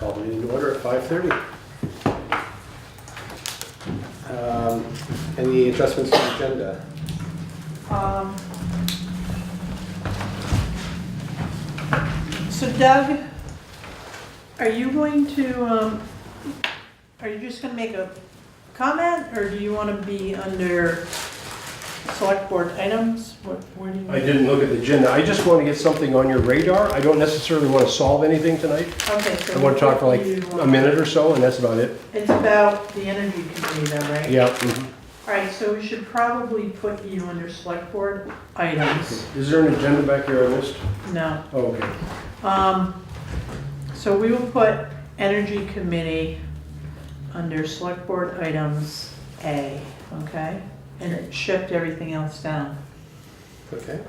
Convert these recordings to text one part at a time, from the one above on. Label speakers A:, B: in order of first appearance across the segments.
A: Call the meeting to order at 5:30. Any adjustments to the agenda?
B: So Doug, are you going to, are you just gonna make a comment, or do you wanna be under select board items? Where do you?
C: I didn't look at the agenda. I just want to get something on your radar. I don't necessarily want to solve anything tonight.
B: Okay, so.
C: I want to talk for like a minute or so, and that's about it.
B: It's about the energy committee though, right?
C: Yeah.
B: All right, so we should probably put you under select board items.
C: Is there an agenda back here I missed?
B: No.
C: Oh, okay.
B: So we will put energy committee under select board items A, okay? And shift everything else down.
A: Okay.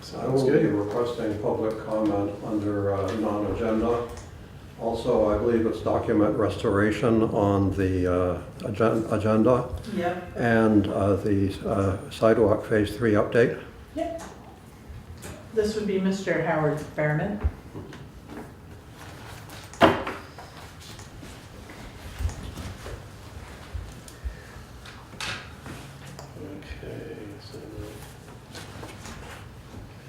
D: I
A: Sounds
D: will be
A: good.
D: requesting public comment under non-agenda. Also, I believe it's document restoration on the agenda
B: Yep.
D: and the Sidewalk Phase 3 update.
B: Yep. This would be Mr. Howard Fairman.
A: Okay.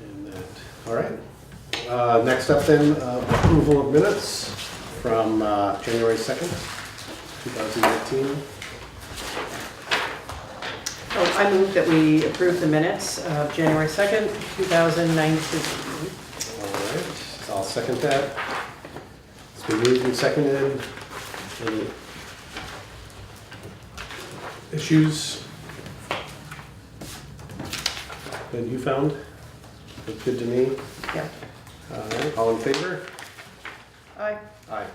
A: And that. All right. Next up then, approval of minutes from January 2nd, 2019.
E: Oh, I move that we approve the minutes of January 2nd, 2019.
A: All right. I'll second that. It's been moved and seconded. Any issues that you found? Look good to me.
E: Yeah.
A: All right, all in favor?
E: Aye.
A: Aye.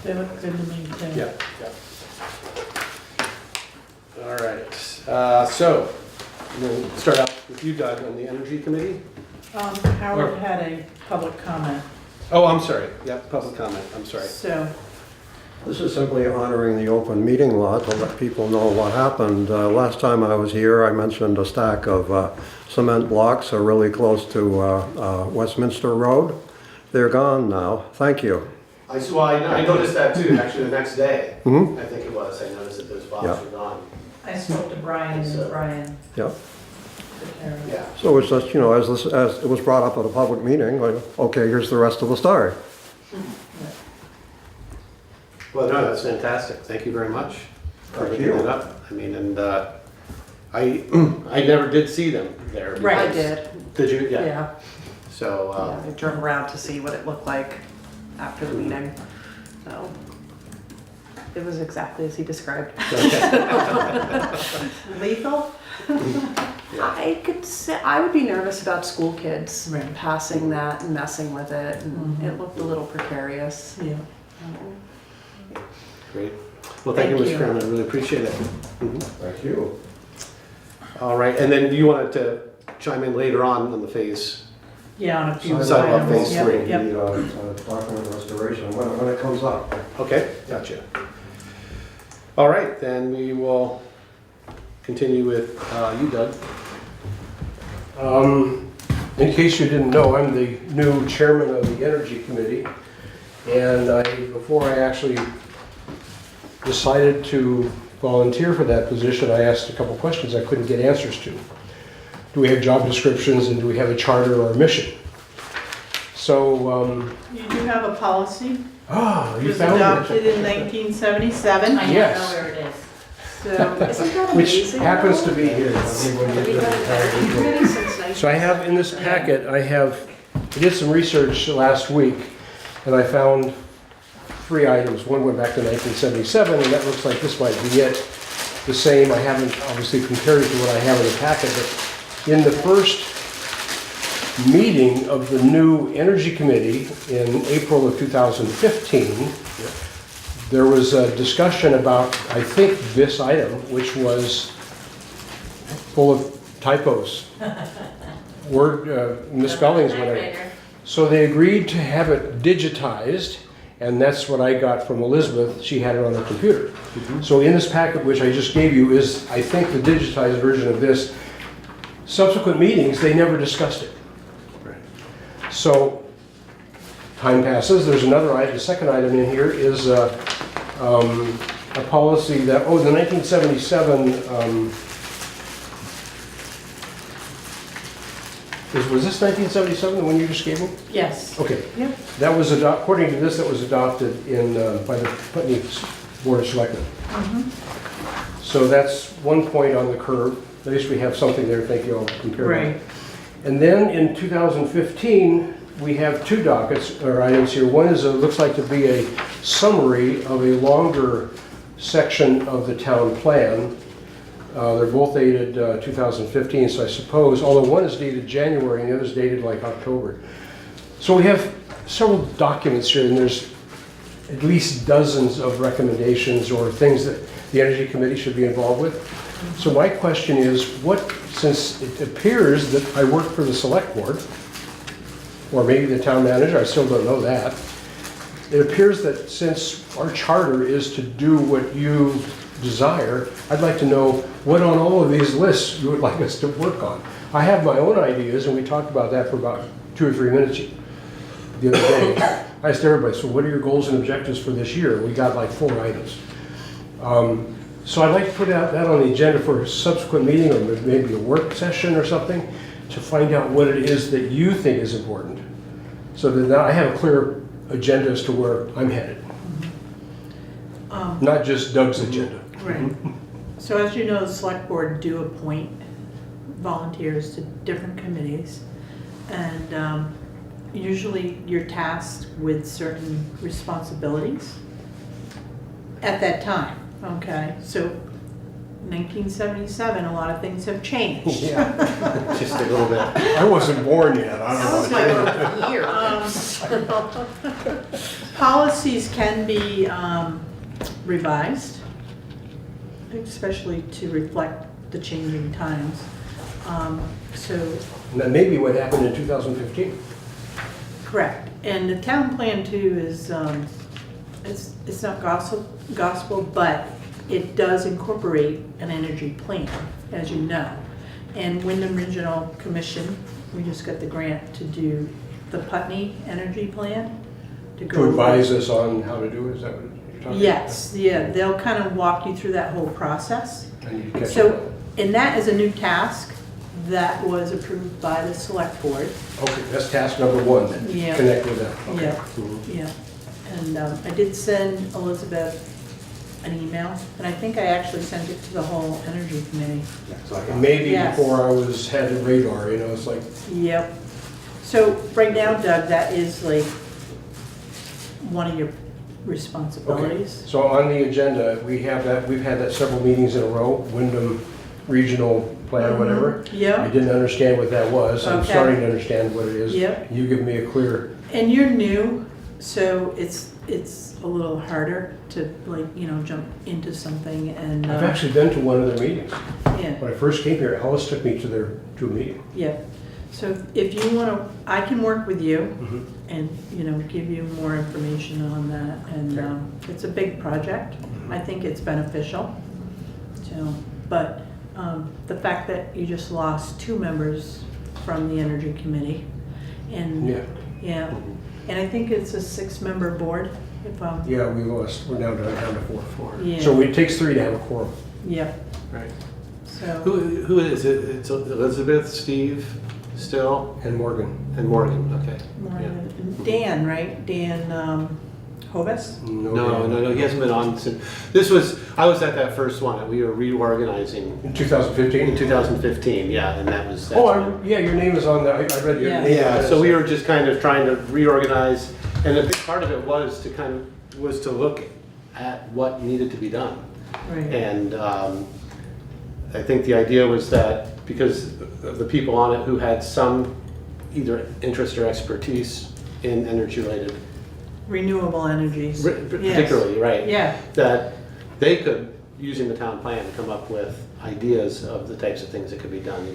B: They look good to me too.
A: Yeah. All right, so we'll start out with you, Doug, on the Energy Committee.
B: Howard had a public comment,
A: Oh, I'm sorry. Yep, public comment. I'm sorry.
B: so,
D: This is simply honoring the open meeting law to let people know what happened. Last time I was here, I mentioned a stack of cement blocks are really close to Westminster Road. They're gone now. Thank you.
A: I noticed that too, actually, the next day.
D: Mhm.
A: I think it was. I noticed that those boxes
D: Yeah.
A: were gone.
B: I spoke to Brian and Brian
D: Yeah.
B: took care of it.
A: Yeah.
D: So it's just, as it was brought up at a public meeting, like, okay, here's the rest of the story.
A: Well, no, that's fantastic. Thank you very much for
D: Thank
A: picking
D: you.
A: that up. I mean, and I never did see them there.
B: Right.
E: I
A: because-
E: did,
A: Did you? Yeah.
E: yeah.
A: So,
E: Yeah, I drove around to see what it looked like after the meeting, so. It was exactly as he described.
B: Lethal?
E: I could say, I would be nervous about school kids
B: Right.
E: passing that and messing with it, and
B: Mhm.
E: it looked a little precarious.
B: Yeah.
A: great. Well, thank you,
B: Thank
A: Mr.
B: you.
A: Chairman. I really appreciate it. Mhm.
D: Thank you.
A: All right, and then you wanted to chime in later on the phase.
B: Yeah, on a few
A: Sidewalk
B: items.
A: phase
B: Yep,
A: 3.
B: Yep.
D: The document restoration, when it comes up.
A: Okay, gotcha. All right, then we will continue with you, Doug.
C: In case you didn't know, I'm the new chairman of the Energy Committee. And before I actually decided to volunteer for that position, I asked a couple questions I couldn't get answers to. Do we have job descriptions, and do we have a charter or a mission? So,
B: You do have a policy. It
C: you
B: was
C: found
B: adopted
C: it.
B: in 1977.
F: I
C: Yes.
F: don't know where it is.
B: So,
E: Isn't that
C: Which
E: amazing?
C: happens
E: though?
C: to be here.
E: Have we had a committee since
C: So I have in this packet, I did some research last week, and I found 3 items. One went back to 1977, and that looks like this might be it. The same, I haven't obviously compared it to what I have in the packet, but in the first meeting of the new Energy Committee in April of 2015, there was a discussion about, I think, this item, which was full of typos, word misspellings, whatever.
F: Typewriter.
C: So they agreed to have it digitized, and that's what I got from Elizabeth. She had it on her computer. So in this packet, which I just gave you, is, I think, the digitized version of this. Subsequent meetings, they never discussed it. So, time passes, there's another item, the second item in here is a policy that, the 1977, was this 1977, the one you just gave me?
B: Yes.
C: Okay.
B: Yep.
C: That was, according to this, that was adopted in, by the Putney Board of Selectmen. So that's one point on the curve. At least we have something there, thank you all, compared.
B: Right.
C: And then in 2015, we have two dockets, or items here. One is, looks like to be a summary of a longer section of the town plan. They're both dated 2015, so I suppose, although one is dated January and the other is dated like October. So we have several documents here, and there's at least dozens of recommendations or things that the Energy Committee should be involved with. So my question is, since it appears that I work for the Select Board, or maybe the town manager, I still don't know that. It appears that since our charter is to do what you desire, I'd like to know what on all of these lists you would like us to work on. I have my own ideas, and we talked about that for about 2 or 3 minutes the other day. I asked everybody, so what are your goals and objectives for this year? We got like 4 items. So I'd like to put that on the agenda for a subsequent meeting, or maybe a work session or something, to find out what it is that you think is important. So that now I have a clear agenda as to where I'm headed. Not just Doug's agenda.
B: Right. So as you know, the select board do appoint volunteers to different committees. And usually you're tasked with certain responsibilities at that time, okay? So 1977, a lot of things have changed.
C: Yeah.
A: Just a little bit.
C: I wasn't born yet, I
E: That
C: don't
E: was
C: know.
E: my year.
B: Policies can be revised, especially to reflect the changing times. So,
C: And that may be what happened in 2015.
B: correct. And the town plan too is, it's not gospel, but it does incorporate an energy plan, as you know. And Wyndham Regional Commission, we just got the grant to do the Putney Energy Plan.
C: To advise us on how to do it, is that what you're talking about?
B: Yes, yeah, they'll kind of walk you through that whole process.
C: I need to catch up.
B: So, and that is a new task that was approved by the select board.
C: Okay, that's task number 1 then.
B: Yeah.
C: Connect with that. Okay.
B: Yeah.
C: Mhm.
B: Yeah, and I did send Elizabeth an email, and I think I actually sent it to the whole energy committee.
C: Maybe
B: Yes.
C: before I had the radar, it's like,
B: Yep. So right now, Doug, that is like one of your
C: okay.
B: responsibilities.
C: So on the agenda, we've had that several meetings in a row, Wyndham Regional Plan, whatever. I
B: Yeah,
C: didn't understand what that was. I'm
B: Okay.
C: starting to understand what it is.
B: Yep.
C: You give me a clear,
B: and you're new, so it's a little harder to jump into something and.
C: I've actually been to one of their meetings.
B: Yeah.
C: When I first came here, Alice took me to a meeting.
B: Yeah, so if you want to, I can work with you
C: Mhm.
B: and, give you more information on that. And
C: Okay.
B: it's a big project. I think it's beneficial. So, but the fact that you just lost 2 members from the Energy Committee. And,
C: Yeah,
B: and I think it's a 6-member board, if I'm,
C: yeah, we're now down to 4.
B: Yeah.
C: So it takes 3 to have a quorum.
B: yeah,
A: Right.
B: so.
A: Who is it? It's Elizabeth, Steve, still,
C: And Morgan.
A: and Morgan, okay. Yeah.
B: Dan, right? Dan Hovis?
A: No, he hasn't been on since, I was at that first one, we were reorganizing
C: In 2015?
A: in 2015, yeah, and that's
C: Yeah, your name is on there. I read your
B: Yeah.
C: name.
A: Yeah, so we were just kind of trying to reorganize, and a big part of it was to look at what needed to be done.
B: Right.
A: And I think the idea was that because of the people on it who had some either interest or expertise in energy-related,
B: Renewable energies. Yes.
A: particularly, right?
B: Yeah,
A: That they could, using the town plan, come up with ideas of the types of things that could be done.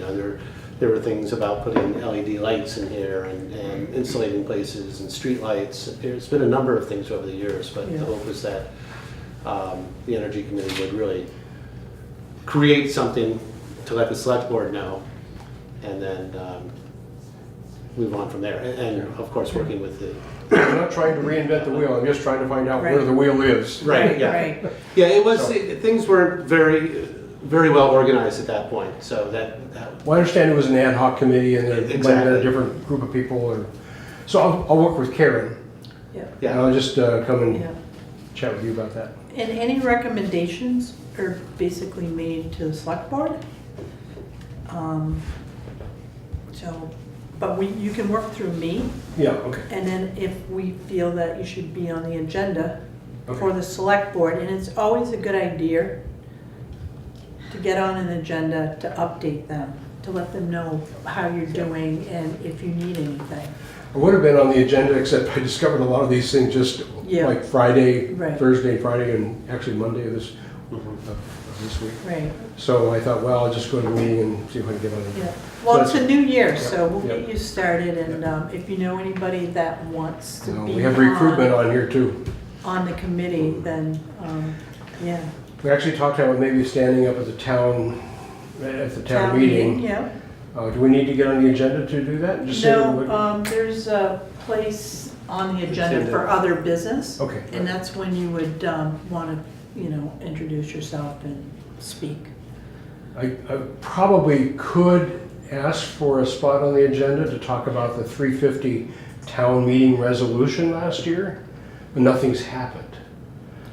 A: There were things about putting LED lights in here and insulating places and street lights. There's been a number of things over the years, but
B: Yeah.
A: the hope was that the Energy Committee would really create something to let the select board know, and then move on from there. And of course, working with the,
C: I'm not trying to reinvent the wheel, I'm just trying to find out where
B: Right.
C: the wheel is.
A: right, yeah.
B: Right,
A: Yeah, it was,
C: So-
A: things weren't very well organized at that point, so that
C: Well, I understand it was an ad hoc committee and there might have been
A: Exactly.
C: a different group of people, or, so I'll work with Karen,
B: yeah,
C: and
A: yeah.
C: I'll just come and
B: yeah.
C: chat with you about that.
B: And any recommendations are basically made to the select board. So, but you can work through me,
C: Yeah, okay.
B: and then if we feel that you should be on the agenda for
C: Okay.
B: the select board, and it's always a good idea to get on an agenda to update them, to let them know how you're doing and if you need anything.
C: I would have been on the agenda, except I discovered a lot of these things just
B: Yeah.
C: like Friday,
B: Right.
C: Thursday, Friday, and actually Monday of this week.
B: Right,
C: So I thought, well, I'll just go to the meeting and see if I can get on it.
B: yeah. Well, it's a new year,
C: Yeah,
B: so we'll
C: yeah.
B: get you started, and if you know anybody that wants to
C: You know,
B: be
C: we have recruitment on here too.
B: on the committee, then, yeah.
C: We actually talked about maybe standing up at the town meeting.
B: Yeah.
C: Do we need to get on the agenda to do that? Just say that we're-
B: No, there's a place on the agenda for other business,
C: Okay.
B: and that's when you would want to, introduce yourself and speak.
C: I probably could ask for a spot on the agenda to talk about the 350 town meeting resolution last year, but nothing's happened.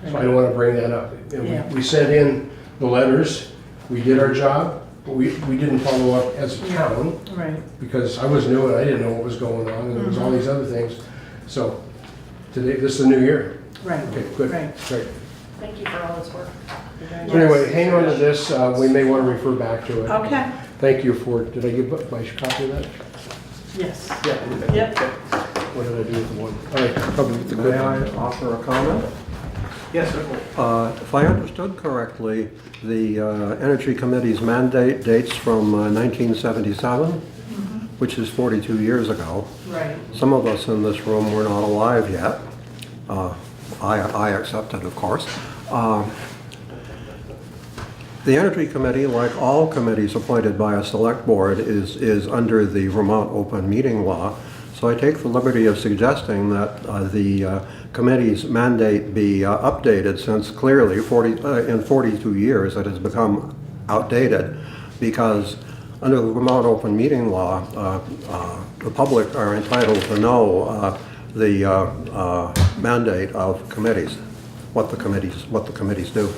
C: So I don't want to bring that up. You know,
B: Yeah.
C: We sent in the letters, we did our job, but we didn't follow up as a town
B: Right.
C: because I was new and I didn't know what was going on and there was all these other things. So today, this is the new year.
B: Right.
C: Okay, good,
B: Right.
C: great.
E: Thank you for all this work.
C: So anyway, hang on to this, we may want to refer back to it.
B: Okay,
C: Thank you for, did I give my copy of that?
B: yes.
C: Yeah.
B: Yep.
C: What did I do with the one? All right, probably with the
D: May
C: good
D: I
C: one.
D: offer a comment?
A: Yes, certainly.
D: If I understood correctly, the Energy Committee's mandate dates from 1977, which is 42 years ago.
B: Right.
D: Some of us in this room were not alive yet. I accepted, of course. The Energy Committee, like all committees appointed by a select board, is under the Vermont Open Meeting Law. So I take the liberty of suggesting that the committee's mandate be updated, since clearly in 42 years it has become outdated, because under the Vermont Open Meeting Law, the public are entitled to know the mandate of committees, what the committees do.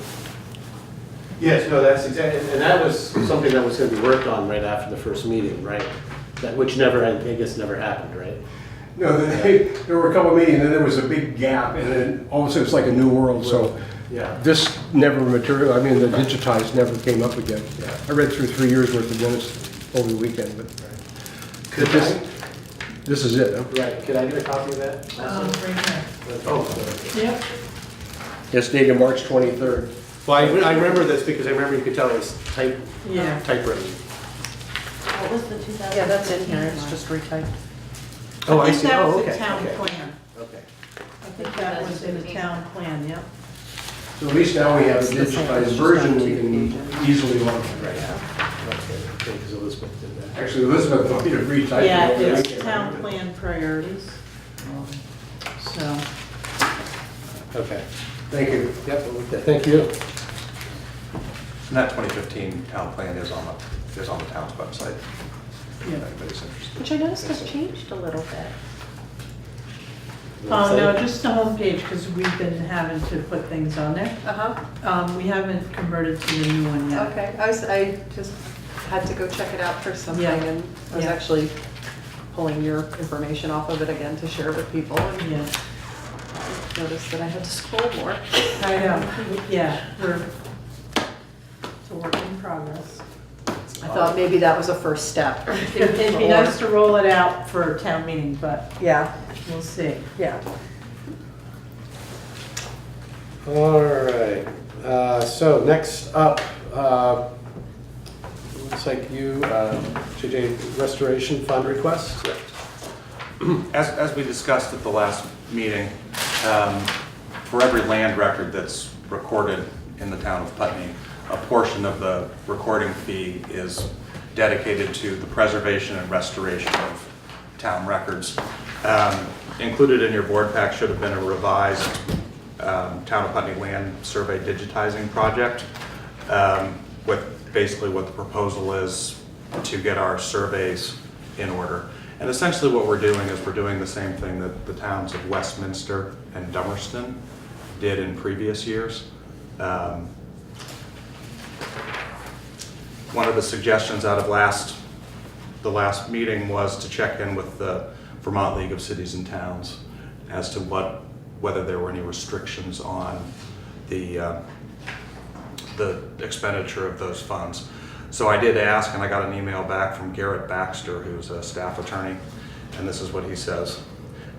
A: Yes, no, that's exactly, and that was something that was going to be worked on right after the first meeting, right? Which never, I guess, never happened, right?
C: No, there were a couple of meetings, and then there was a big gap, and then all of a sudden it's like a new world, so
A: Yeah.
C: this never material, I mean, the digitized never came up again.
A: Yeah.
C: I read through 3 years worth of minutes over the weekend, but
A: Could
C: this is it, huh?
A: Right, could I get a copy of that?
B: Right there.
A: Oh,
B: Yep.
C: It's dated March 23rd.
A: well, I remember this because I remember you could tell it was
B: Yeah.
A: typewritten.
F: What was the 2000?
E: Yeah, that's in here, it's just retyped.
A: Oh, I
B: think
A: see.
B: that
A: Oh,
B: was the
A: okay,
B: town
A: okay.
B: plan.
A: Okay.
B: I think that was in the town plan, yep.
C: So at least now we have a
E: It's the same,
C: digitized
E: it's just
C: version
E: on
C: we
E: 2
C: can
E: pages.
C: easily launch.
A: Right. Okay, because Elizabeth did that.
C: Actually, Elizabeth wanted me to retype it.
B: Yeah,
C: over the
B: it's
C: weekend.
B: town plan priorities. So,
A: Okay.
C: Thank you.
A: Yep, we'll look at that.
C: Thank you.
G: And that 2015 town plan is on the town's website, if
B: yeah.
G: anybody's interested.
E: Which I noticed has changed a little bit.
B: No, just the homepage, because we've been having to put things on there.
E: Uh-huh,
B: We haven't converted to the new one yet.
E: okay. I just had to go check it out for something,
B: Yeah.
E: and I was
B: Yeah.
E: actually pulling your information off of it again to share with people, and
B: Yeah,
E: noticed that I had to scroll more.
B: I know, yeah, it's a work in progress.
E: I thought maybe that was a first step.
B: It'd be nice to roll it out for a town meeting, but
E: Yeah,
B: we'll see.
E: yeah.
A: All right, so next up, looks like you, JJ, Restoration Fund request?
G: As we discussed at the last meeting, for every land record that's recorded in the town of Putney, a portion of the recording fee is dedicated to the preservation and restoration of town records. Included in your board pack should have been a revised Town of Putney Land Survey digitizing project, with basically what the proposal is to get our surveys in order. And essentially what we're doing is we're doing the same thing that the towns of Westminster and Dummerston did in previous years. One of the suggestions out of the last meeting was to check in with the Vermont League of Cities and Towns as to whether there were any restrictions on the expenditure of those funds. So I did ask, and I got an email back from Garrett Baxter, who's a staff attorney, and this is what he says.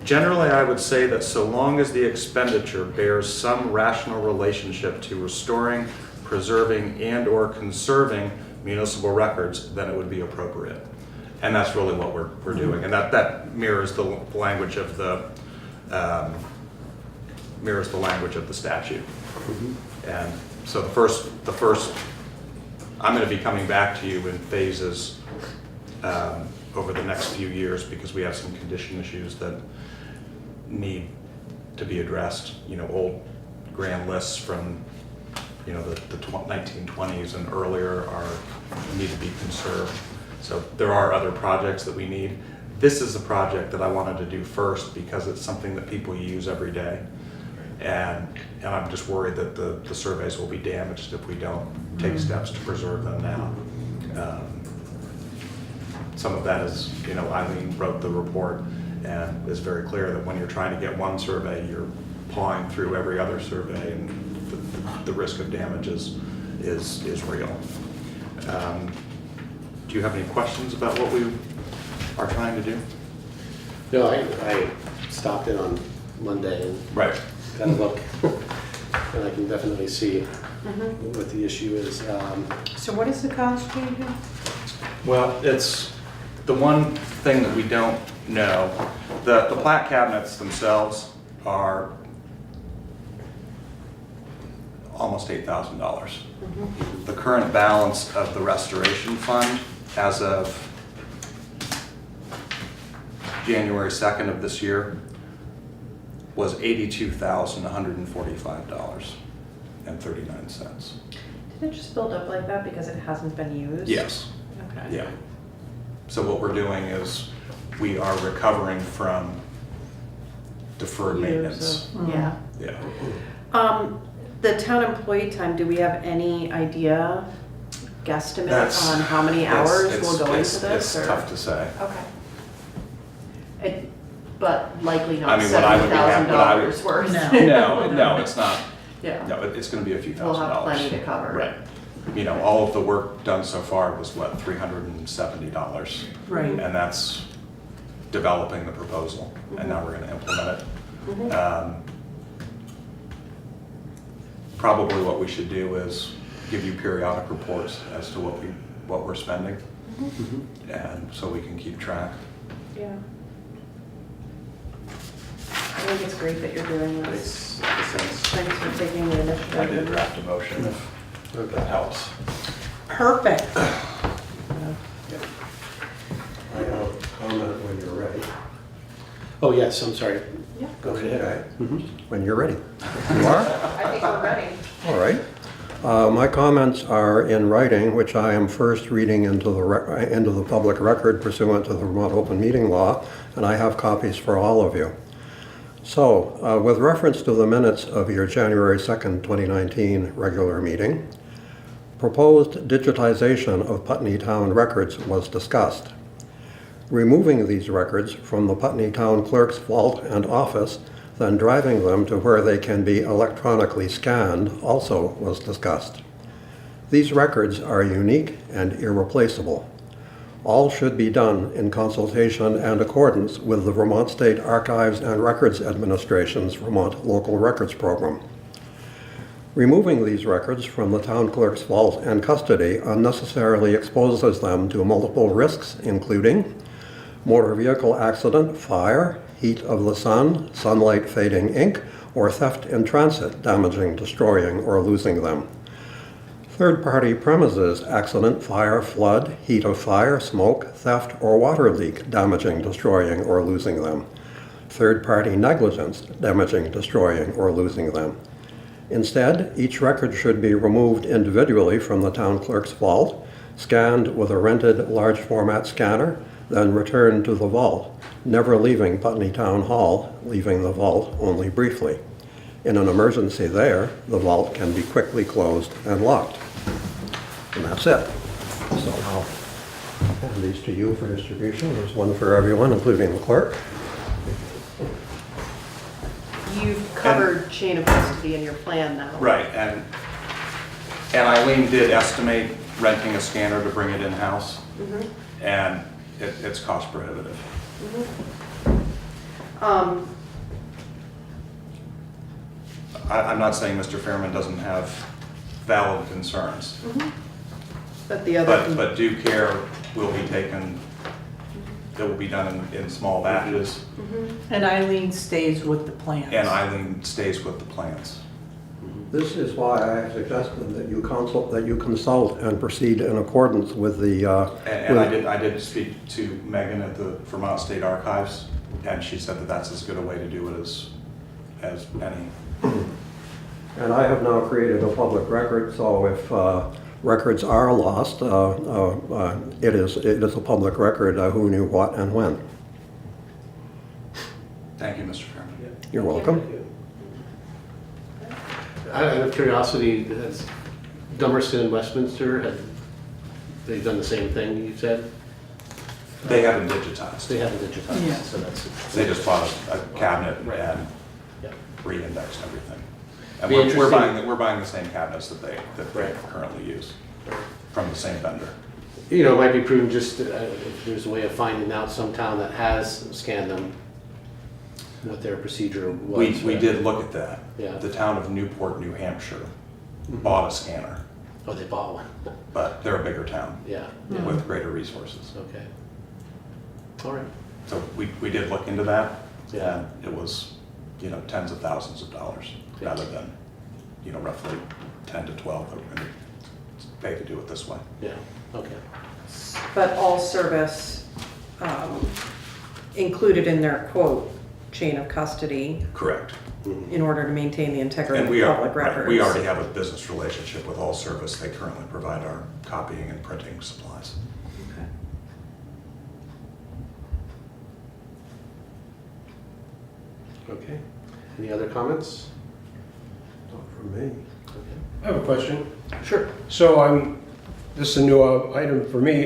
G: Generally, I would say that so long as the expenditure bears some rational relationship to restoring, preserving, and/or conserving municipal records, then it would be appropriate. And that's really what we're doing, and that mirrors the language of the statute. And so the first, I'm going to be coming back to you in phases over the next few years because we have some condition issues that need to be addressed. Old grand lists from the 1920s and earlier need to be conserved. So there are other projects that we need. This is a project that I wanted to do first because it's something that people use every day. And I'm just worried that the surveys will be damaged if we don't take steps to preserve them now. Some of that is, Eileen wrote the report and is very clear that when you're trying to get one survey, you're pawing through every other survey, and the risk of damage is real. Do you have any questions about what we are trying to do?
A: No, I stopped in on Monday and
G: Right.
A: got a look, and I can definitely see what the issue is.
B: So what is the cost again?
G: Well, it's the one thing that we don't know. The plaque cabinets themselves are almost $8,000. The current balance of the restoration fund as of January 2nd of this year was $82,145.39.
E: Did it just build up like that because it hasn't been used?
G: Yes.
E: Okay.
G: Yeah. So what we're doing is we are recovering from deferred maintenance.
E: Yeah.
G: Yeah.
E: The town employee time, do we have any idea, guesstimate
G: That's-
E: on how many hours will go into this?
G: It's tough to say.
E: Okay. But likely
G: I
E: not
G: mean, what I would be happy- what I would-
E: $70,000 worth.
G: No, it's not.
E: Yeah.
G: No, it's going to be a few
E: We'll
G: $1,000s.
E: have plenty to cover.
G: Right. All of the work done so far was what, $370?
B: Right.
G: And that's developing the proposal, and now we're going to implement it. Probably what we should do is give you periodic reports as to what we're spending, and so we can keep track.
E: Yeah. I think it's great that you're doing this.
A: Makes sense.
E: Thanks for taking the initiative.
G: I did draft a motion if that helps.
B: Perfect.
D: I have a comment when you're ready.
A: Oh, yes, I'm sorry.
E: Yeah.
A: Go ahead.
D: Okay. When you're ready. You are?
E: I think we're ready.
D: All right. My comments are in writing, which I am first reading into the public record pursuant to the Vermont Open Meeting Law, and I have copies for all of you. So, with reference to the minutes of your January 2nd, 2019 regular meeting, proposed digitization of Putney Town records was discussed. Removing these records from the Putney Town Clerk's vault and office, then driving them to where they can be electronically scanned also was discussed. These records are unique and irreplaceable. All should be done in consultation and accordance with the Vermont State Archives and Records Administration's Vermont Local Records Program. Removing these records from the town clerk's vault and custody unnecessarily exposes them to multiple risks, including motor vehicle accident, fire, heat of the sun, sunlight fading ink, or theft in transit, damaging, destroying, or losing them. Third-party premises accident, fire, flood, heat of fire, smoke, theft, or water leak, damaging, destroying, or losing them. Third-party negligence, damaging, destroying, or losing them. Instead, each record should be removed individually from the town clerk's vault, scanned with a rented large format scanner, then returned to the vault, never leaving Putney Town Hall, leaving the vault only briefly. In an emergency there, the vault can be quickly closed and locked. And that's it. So I'll hand these to you for distribution. There's one for everyone, including the clerk.
E: You've covered chain of custody in your plan now.
G: Right, and Eileen did estimate renting a scanner to bring it in-house, and it's cost prohibitive. I'm not saying Mr. Fairman doesn't have valid concerns,
E: But the other.
G: but due care will be taken, that will be done in small batches,
B: And Eileen stays with the plans.
G: and Eileen stays with the plans.
D: This is why I suggested that you consult and proceed in accordance with the.
G: And I did speak to Megan at the Vermont State Archives, and she said that that's as good a way to do it as any.
D: And I have now created a public record, so if records are lost, it is a public record, who knew what and when.
G: Thank you, Mr. Fairman.
D: You're welcome.
A: Out of curiosity, has Dummerston and Westminster, have they done the same thing you said?
G: They haven't digitized.
A: They haven't digitized,
B: Yeah.
A: so that's.
G: They just bought a cabinet
A: Right.
G: and
A: Yeah.
G: re-indexed everything. And
A: Be
G: we're
A: interesting-
G: buying the same cabinets that they
A: Right.
G: currently use from the same vendor.
A: You know, it might be prudent just, if there's a way of finding out some town that has scanned them, what their procedure was.
G: We did look at that.
A: Yeah.
G: The town of Newport, New Hampshire bought a scanner,
A: Oh, they bought one.
G: but they're a bigger town
A: Yeah,
G: with greater resources.
A: okay. All right.
G: So we did look into that,
A: Yeah.
G: and it was, tens of thousands of dollars rather than, roughly 10 to 12 that we're going to pay to do it this way.
A: Yeah, okay.
E: But all service included in their quote, chain of custody,
G: Correct.
E: in order to maintain the integrity
G: And
E: of
G: we
E: public records.
G: we already have a business relationship with All Service. They currently provide our copying and printing supplies.
E: Okay.
A: Okay. Any other comments?
D: Not from me.
A: Okay.
C: I have a question.
A: Sure.
C: So this is a new item for me.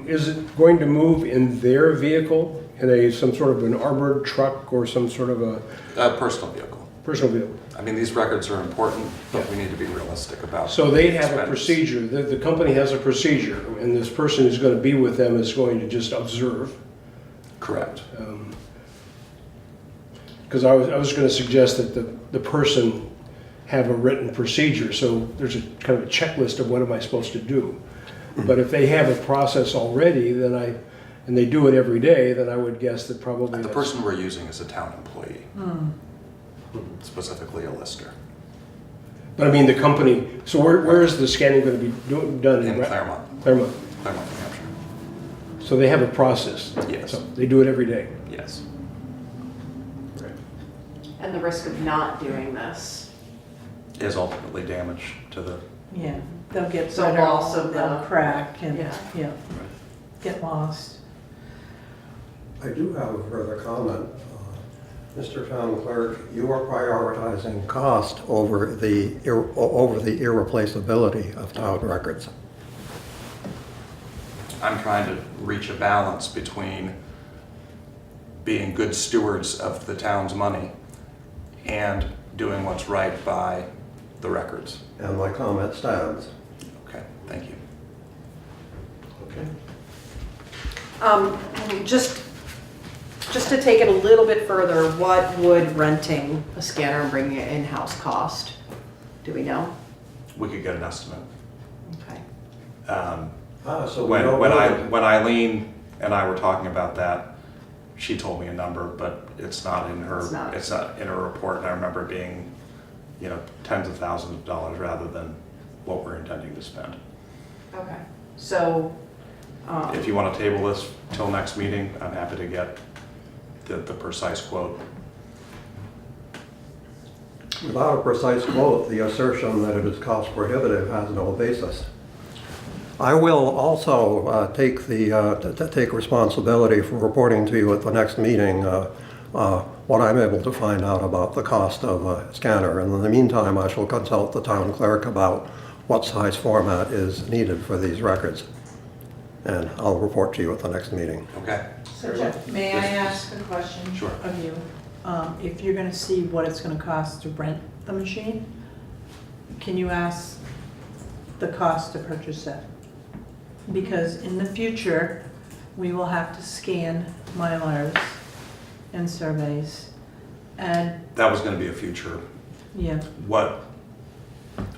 C: Is it going to move in their vehicle, in some sort of an armored truck or some sort of a
G: A personal vehicle.
C: personal vehicle?
G: I mean, these records are important, but we need to be realistic about.
C: So they have a
G: expense.
C: procedure, the company has a procedure, and this person who's going to be with them is going to just observe.
G: Correct.
C: Because I was going to suggest that the person have a written procedure, so there's a kind of a checklist of what am I supposed to do. But if they have a process already, and they do it every day, then I would guess that probably
G: The
C: that's-
G: person we're using is a town employee, specifically a lister,
C: But I mean, the company, so where is the scanning going to be done?
G: in Claremont,
C: Claremont.
G: New Hampshire.
C: So they have a process.
G: Yes.
C: So they do it every day.
G: Yes.
E: And the risk of not doing this.
G: Is ultimately damage to the,
B: Yeah, they'll get
E: So
B: better,
E: loss of
B: they'll
E: the-
B: crack and,
E: Yeah.
B: yeah, get lost.
D: I do have a further comment. Mr. Town Clerk, you are prioritizing cost over the irreplaceability of town records.
G: I'm trying to reach a balance between being good stewards of the town's money and doing what's right by the records.
D: And my comment stands.
G: Okay, thank you.
A: Okay.
E: Just to take it a little bit further, what would renting a scanner and bringing it in-house cost? Do we know?
G: We could get an estimate.
E: Okay.
D: So we
G: When
D: don't know.
G: when Eileen and I were talking about that, she told me a number, but it's not in her,
E: It's not.
G: it's not in her report, and I remember it being, tens of thousands of dollars rather than what we're intending to spend.
E: Okay, so,
G: If you want to table this till next meeting, I'm happy to get the precise quote.
D: Without a precise quote, the assertion that it is cost prohibitive has no basis. I will also take responsibility for reporting to you at the next meeting what I'm able to find out about the cost of a scanner. And in the meantime, I shall consult the town clerk about what size format is needed for these records. And I'll report to you at the next meeting.
G: Okay.
B: So Jeff, may I ask a question
G: Sure.
B: of you? If you're gonna see what it's gonna cost to rent the machine, can you ask the cost to purchase it? Because in the future, we will have to scan Mylars and surveys, and,
G: That was going to be a future.
B: yeah,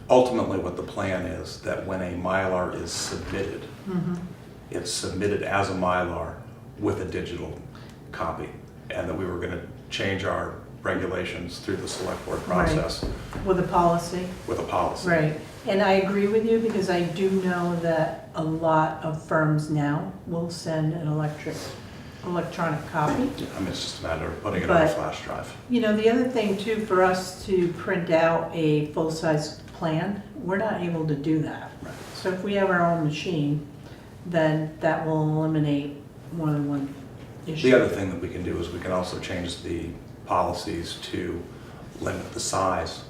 G: Ultimately, what the plan is, that when a Mylar is submitted,
B: mhm,
G: it's submitted as a Mylar with a digital copy. And that we were going to change our regulations through the select board process
B: with a policy.
G: with a policy.
B: Right, and I agree with you because I do know that a lot of firms now will send an electronic copy.
G: I mean, it's just a matter of putting it on a
B: But-
G: flash drive.
B: You know, the other thing too, for us to print out a full-size plan, we're not able to do that.
G: Right.
B: So if we have our own machine, then that will eliminate one issue.
G: The other thing that we can do is we can also change the policies to limit the size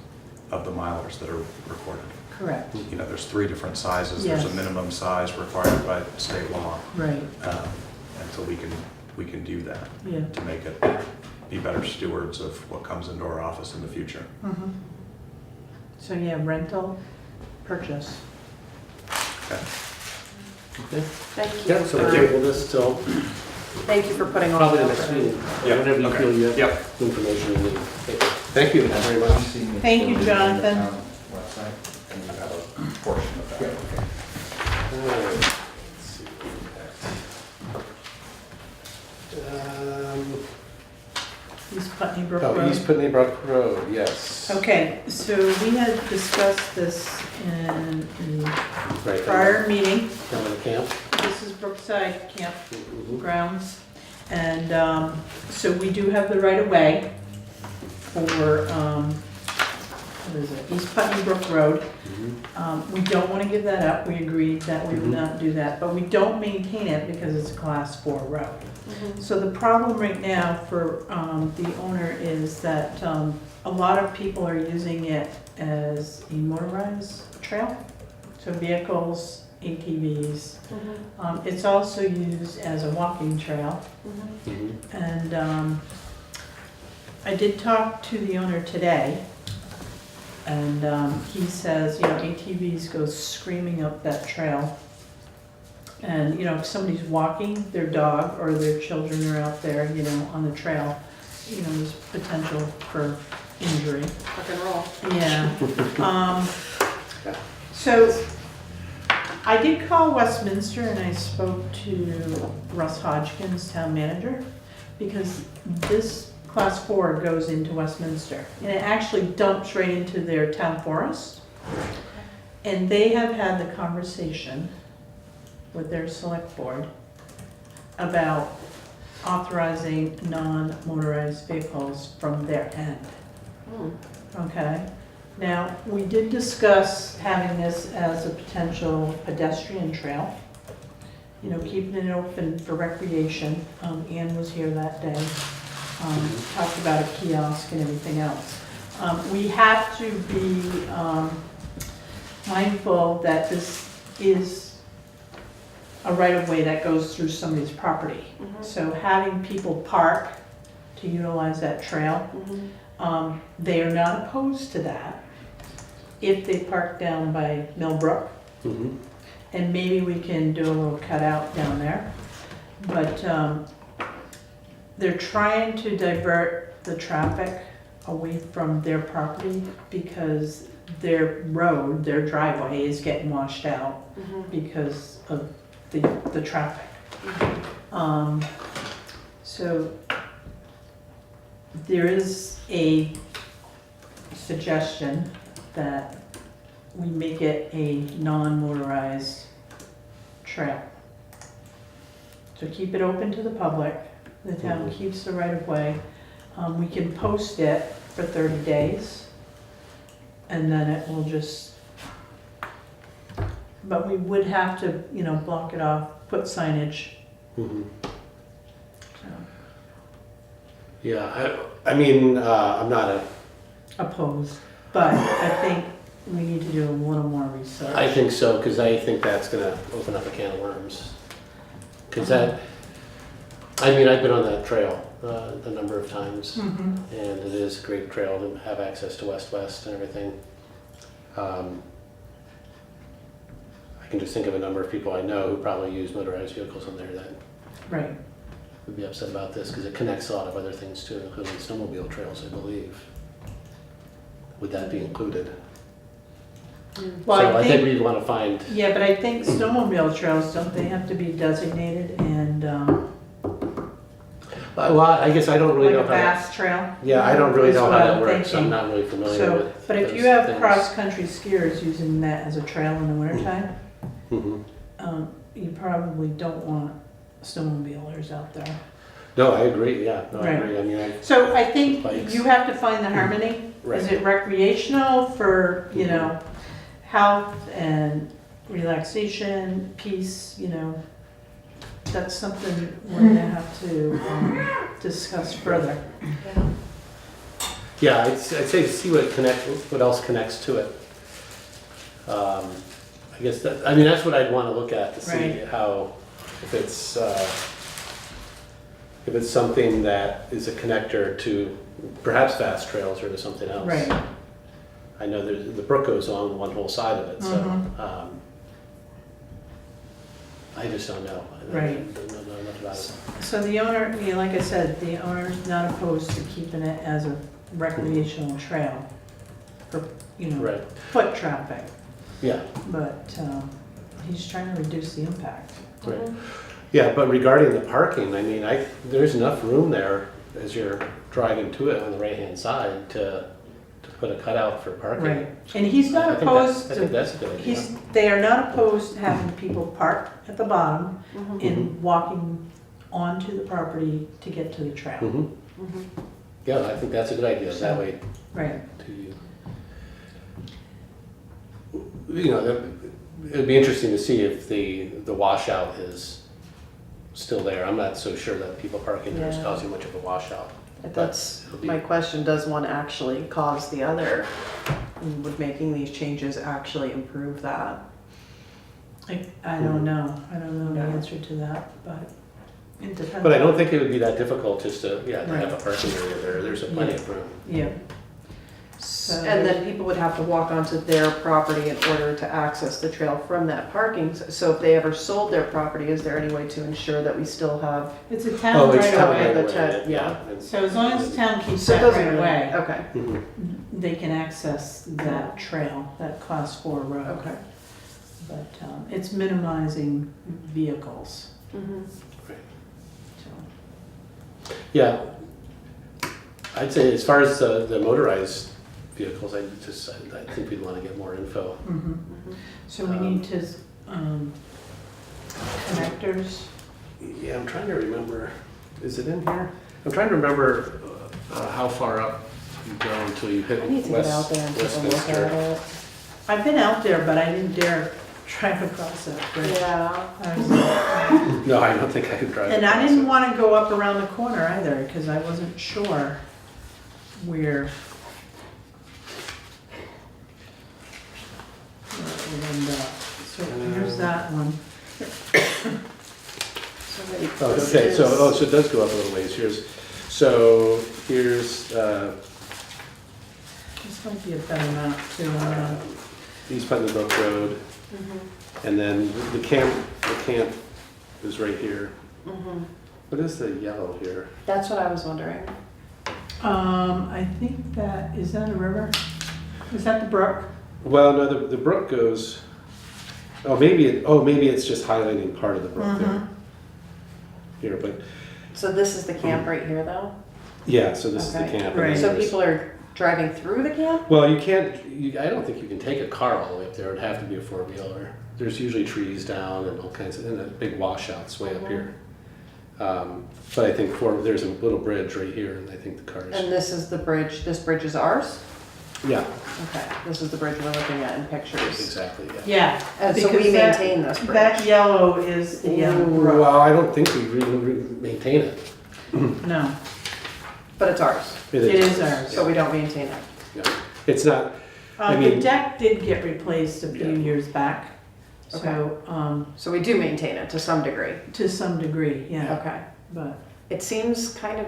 G: of the Mylars that are recorded.
B: Correct,
G: You know, there's 3 different sizes. There's a
B: Yes.
G: minimum size required by state law.
B: right,
G: And so we can do that
B: yeah.
G: to make it be better stewards of what comes into our office in the future.
B: Mhm. So yeah, rental, purchase.
G: Okay.
E: thank you.
A: Yeah, so we'll table this till
E: Thank you for putting all
A: probably
E: that
A: the next
E: out.
A: meeting.
G: Yeah,
A: Whenever you
G: okay.
A: feel you have
G: Yep.
A: information you need. Thank you very much.
B: Thank you, Jonathan.
H: Website, and you have a portion of that.
A: Alright, let's see what we got.
B: East Putney Brook Road.
A: Oh, East Putney Brook Road, yes.
B: Okay, so we had discussed this in the
A: Right,
B: prior meeting.
A: down in the camp.
B: This is Brookside Camp
A: Mhm.
B: grounds. And so we do have the right of way for, what is it, East Putney Brook Road.
A: Mhm.
B: We don't want to give that up. We agreed that we would
A: Mhm.
B: not do that, but we don't maintain it because it's a class 4 road.
E: Mhm.
B: So the problem right now for the owner is that a lot of people are using it as a motorized trail. So vehicles, ATVs.
E: Mhm.
B: It's also used as a walking trail.
E: Mhm.
A: Mhm.
B: And I did talk to the owner today. And he says, you know, ATVs go screaming up that trail. And, you know, if somebody's walking, their dog or their children are out there, you know, on the trail, you know, there's potential for injury.
E: Rock and roll.
B: Yeah. So I did call Westminster and I spoke to Russ Hodgkins, town manager, because this class 4 goes into Westminster and it actually dumps right into their town forest. And they have had the conversation with their select board about authorizing non-motorized vehicles from their end.
E: Mm.
B: Okay, now, we did discuss having this as a potential pedestrian trail. You know, keeping it open for recreation. Ann was here that day, talked about a kiosk and everything else. We have to be mindful that this is a right-of-way that goes through somebody's property.
E: Mhm.
B: So having people park to utilize that trail,
E: Mhm.
B: they are not opposed to that if they park down by Millbrook,
A: Mhm.
B: and maybe we can do a little cutout down there. But they're trying to divert the traffic away from their property because their road, their driveway is getting washed out
E: Mhm.
B: because of the traffic. So there is a suggestion that we make it a non-motorized trail. So keep it open to the public, the town keeps the right of way. We can post it for 30 days, and then it will just, but we would have to, you know, block it off, put signage.
A: Mhm.
B: So,
A: Yeah, I mean, I'm not
B: opposed, but I think we need to do a little more research.
A: I think so, because I think that's gonna open up a can of worms. Because that, I mean, I've been on that trail a number of times,
B: Mhm.
A: and it is a great trail to have access to west-west and everything. I can just think of a number of people I know who probably use motorized vehicles on there that
B: Right.
A: would be upset about this, because it connects a lot of other things too, including snowmobile trails, I believe. Would that be included?
B: Well,
A: So I think we'd want to find,
B: Yeah, but I think snowmobile trails, don't they have to be designated and,
A: well, I guess I don't really
B: like
A: know
B: a
A: how that,
B: fast trail?
A: yeah, I don't really
B: Is
A: know how
B: what
A: that
B: I'm
A: works. I'm
B: thinking.
A: not really familiar
B: So,
A: with
B: but if you
A: those
B: have
A: things.
B: cross-country skiers using that as a trail in the wintertime,
A: Mhm.
B: you probably don't want snowmobilers out there.
A: No, I agree, yeah, no, I
B: Right.
A: agree, I mean,
B: So I think
A: Bikes.
B: you have to find the harmony.
A: Right.
B: Is it recreational for, you know, health and relaxation, peace, you know? That's something we're gonna have to discuss further.
A: yeah, I'd say see what else connects to it. I guess that, I mean, that's what I'd want to look at to see
B: Right.
A: how, if it's something that is a connector to perhaps fast trails or to something else.
B: Right.
A: I know the brook goes on one whole side of it, so,
B: Mhm.
A: I just don't know. I
B: Right.
A: don't know enough about it.
B: So the owner, you know, like I said, the owner's not opposed to keeping it as a recreational trail for, you know,
A: Right,
B: foot traffic,
A: yeah,
B: but he's trying to reduce the impact.
A: right. Yeah, but regarding the parking, I mean, there's enough room there as you're driving to it on the right-hand side to put a cutout for parking.
B: Right, and he's
A: I
B: not
A: think
B: opposed
A: I think
B: to,
A: that's a good idea.
B: they are not opposed to having people park at the bottom and walking onto the property to get to the trail.
A: Mhm. Yeah, I think that's a good idea, that way
B: Right,
A: you know, it'd be interesting to see if the washout is still there. I'm not so sure that people parking there is
E: Yeah.
A: causing much of a washout.
E: That's
A: it'll be-
E: my question, does one actually cause the other? And would making these changes actually improve that?
B: I don't know, I don't know the
E: Yeah.
B: answer to that, but it depends.
A: But I don't think it would be that difficult just to have a
B: Right.
A: parking area there. There's plenty of room.
B: Yeah,
E: And then people would have to walk onto their property in order to access the trail from that parking. So if they ever sold their property, is there any way to ensure that we still have?
B: it's a
A: Oh,
B: town
A: it's
B: right
A: town
B: away.
A: right
E: the
A: away,
E: tent, yeah.
A: and-
B: So as long as the town keeps
E: So it
B: that
E: doesn't
B: right
E: really,
B: away,
E: okay,
A: Mhm.
B: they can access that trail, that class 4 road.
E: okay.
B: But it's minimizing vehicles,
E: Mhm.
B: so.
A: Yeah. I'd say as far as the motorized vehicles, I think we'd want to get more info.
B: Mhm. So we need to, connectors,
A: Yeah, I'm trying to remember, is it in here? I'm trying to remember how far up you go until you hit
E: I need to get out
A: West,
E: there and take a look
A: Westminster.
E: at it.
B: I've been out there, but I didn't dare drive across that bridge.
E: Yeah.
B: I was-
A: No, I don't think I could drive.
B: And I
A: across
B: didn't
A: it.
B: want to go up around the corner either, because I wasn't sure where it would end up. So here's that one.
E: So wait,
A: Oh,
E: this
A: okay,
E: is-
A: so it does go up a little ways. Here's
B: This might be a better map too.
A: East Putney Brook Road,
E: Mhm,
A: and then the camp is right here.
E: mhm.
A: What is the yellow here?
E: That's what I was wondering.
B: I think that, is that a river? Is that the brook?
A: Well, no, the brook goes, maybe it's just highlighting part of the brook there.
B: Mhm.
A: Here, but,
E: So this is the camp right here, though?
A: yeah, so this is the
E: Okay.
A: camp. and
B: Right.
A: then
E: So
A: there's-
E: people are driving through the camp?
A: Well, you can't, I don't think you can take a car all the way up there. It'd have to be a four-wheeler. There's usually trees down and all kinds of, and a big washouts way up here. But I think there's a little bridge right here, and I think the cars.
E: And this is the bridge, this bridge is ours?
A: Yeah,
E: Okay, this is the bridge we're looking at in pictures.
A: exactly, yeah.
B: Yeah.
E: And so we
B: because that-
E: maintain this bridge?
B: That yellow is the road.
A: Well, I don't think we really maintain it.
B: No,
E: But it's ours,
B: it is ours.
E: so we don't maintain it.
A: Yeah. It's not, I
B: The
A: mean-
B: deck did get replaced a few
A: Yeah.
B: years back, so,
E: Okay. So we do maintain it to some degree?
B: to some degree, yeah,
E: Okay.
B: but,
E: It seems kind of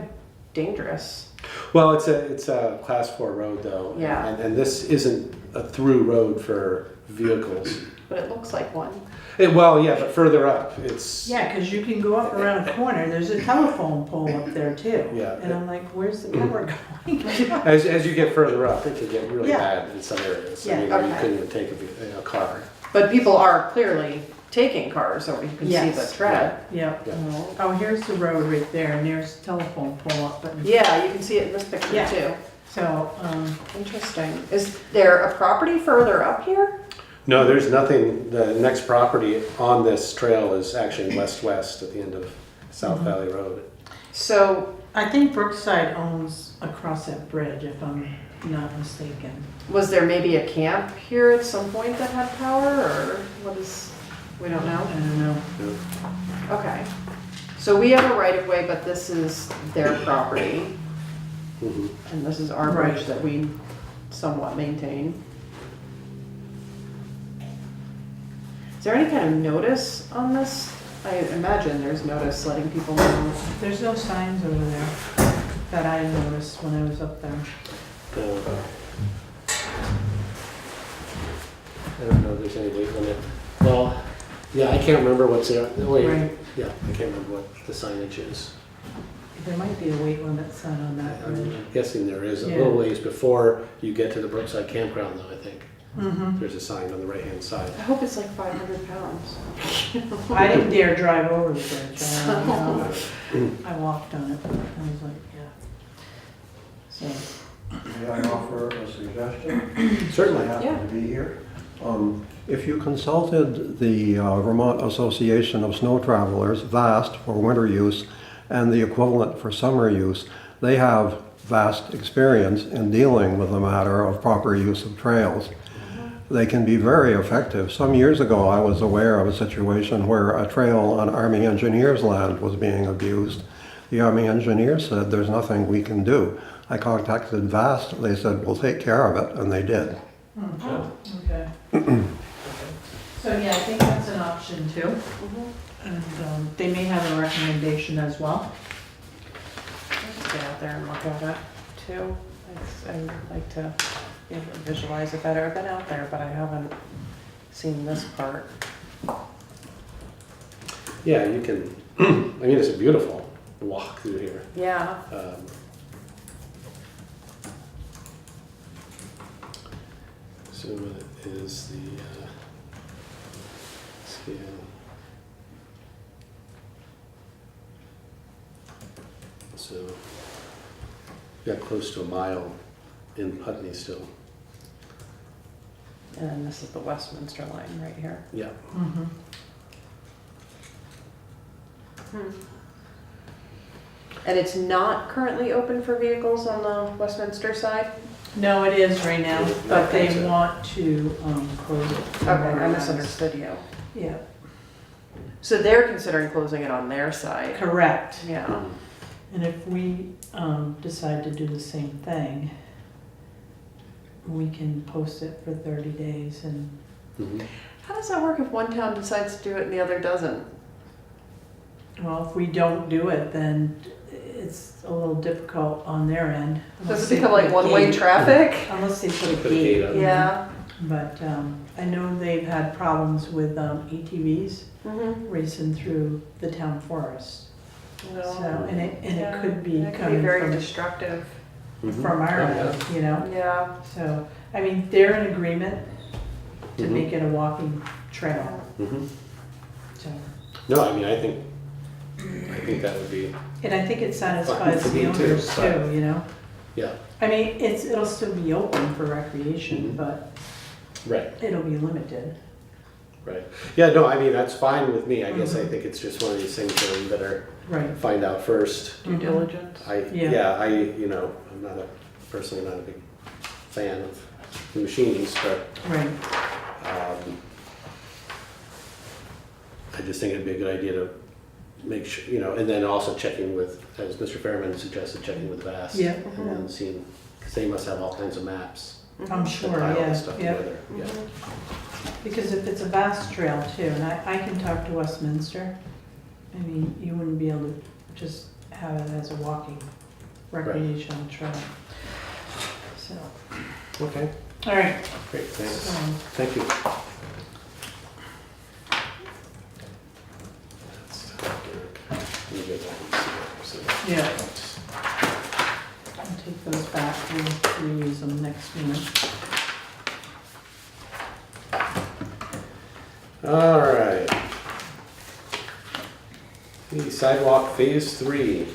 E: dangerous.
A: well, it's a class 4 road though.
E: Yeah.
A: And this isn't a through road for vehicles.
E: But it looks like one.
A: Well, yeah, but further up, it's.
B: yeah, because you can go up around a corner, there's a telephone pole up there too.
A: Yeah.
B: And I'm like, where's the power going?
A: As you get further up, it can get really
B: Yeah.
A: bad in some areas.
B: Yeah,
A: I mean, where you
E: okay.
A: couldn't even take a car.
E: But people are clearly taking cars, so you can see
B: Yes.
E: the tread.
B: Yeah.
A: Yeah.
B: Oh, here's the road right there, and there's a telephone pole up, but,
E: Yeah, you can see it in this picture
B: Yeah.
E: too.
B: so,
E: Interesting. Is there a property further up here?
A: No, there's nothing. The next property on this trail is actually west-west at the end of South Valley Road.
E: So
B: I think Brookside owns across that bridge, if I'm not mistaken.
E: was there maybe a camp here at some point that had power, or what is, we don't
B: I
E: know?
B: don't know.
E: Okay. So we have a right of way, but this is their property,
A: Mhm.
E: and this is our
B: Right.
E: bridge that we somewhat maintain. Is there any kind of notice on this? I imagine there's notice letting people know.
B: There's no signs over there that I noticed when I was up there.
A: I don't know if there's any weight limit. Well, yeah, I can't remember what's there. Wait,
B: Right.
A: yeah, I can't remember what the signage is.
B: There might be a weight limit sign on that bridge.
A: I'm guessing there is a
B: Yeah.
A: little ways before you get to the Brookside Campground though, I think.
B: Mm-hmm.
A: There's a sign on the right-hand side.
E: I hope it's like 500 pounds.
B: I didn't dare drive over the bridge. I walked on it. I was like, yeah. So,
D: May I offer a suggestion?
A: Certainly.
D: I happen
E: Yeah.
D: to be here. If you consulted the Vermont Association of Snow Travelers, VAST for winter use, and the equivalent for summer use, they have vast experience in dealing with the matter of proper use of trails. They can be very effective. Some years ago, I was aware of a situation where a trail on Army engineers' land was being abused. The Army engineers said, there's nothing we can do. I contacted VAST, they said, we'll take care of it, and they did.
B: okay. So, yeah, I think that's an option too. And they may have a recommendation as well.
E: Let's get out there and look at it too. I would like to be able to visualize it better. I've been out there, but I haven't seen this part.
A: Yeah, you can, I mean, it's a beautiful walk through here.
E: Yeah.
A: So what is the scale? So, got close to a mile in Putney still.
E: And then this is the Westminster line right here.
A: Yeah.
B: Mm-hmm.
E: And it's not currently open for vehicles on the Westminster side?
B: No, it is right now, but
A: Okay,
B: they
A: so-
B: want to close it.
E: Okay, I misunderstood you.
B: Yeah,
E: So they're considering closing it on their side?
B: correct.
E: Yeah.
B: And if we decide to do the same thing, we can post it for 30 days and,
A: Mhm.
E: How does that work if one town decides to do it and the other doesn't?
B: well, if we don't do it, then it's a little difficult on their end.
E: Does
B: unless
E: it
B: they
E: become
B: put
E: like
B: a
E: one-way
B: gate-
E: traffic?
B: Unless they put a
A: Put a gate
B: gate.
A: up.
E: Yeah.
B: But I know they've had problems with ATVs
E: Mm-hmm.
B: racing through the town forest. So, and it could be
E: That could be
B: coming
E: very
B: from,
E: destructive.
A: Mhm.
B: from our
A: Oh,
B: end, you know?
E: Yeah.
B: So, I mean, they're in agreement to
A: Mhm.
B: make it a walking trail,
A: Mhm.
B: so.
A: No, I mean, I think that would be,
B: And I think it satisfies
A: For
B: the
A: me too,
B: owners
A: but-
B: too, you know?
A: Yeah,
B: I mean, it'll still be open for recreation,
A: Mhm.
B: but
A: right,
B: it'll be limited.
A: right. Yeah, no, I mean, that's fine with me. I guess I
B: Mhm.
A: think it's just one of these things where we better
B: Right.
A: find out first.
E: Due
B: Mhm.
E: diligence.
B: Yeah.
A: I'm not personally not a big fan of the machines, but
B: Right.
A: I just think it'd be a good idea to make sure, and then also checking with, as Mr. Fairman suggested, checking with VAST.
B: Yeah.
A: And then seeing, because they must have all kinds of maps
B: I'm
A: that
B: sure,
A: tie all
B: yeah,
A: this stuff
B: yeah.
A: together. Yeah.
B: Because if it's a vast trail too, and I can talk to Westminster, I mean, you wouldn't be able to just have it as a walking recreational trail. So,
A: Okay,
B: all right,
A: great, thanks.
B: so,
A: Thank you.
B: yeah. I'll take those back and reuse them next meeting.
A: All right. The sidewalk phase 3.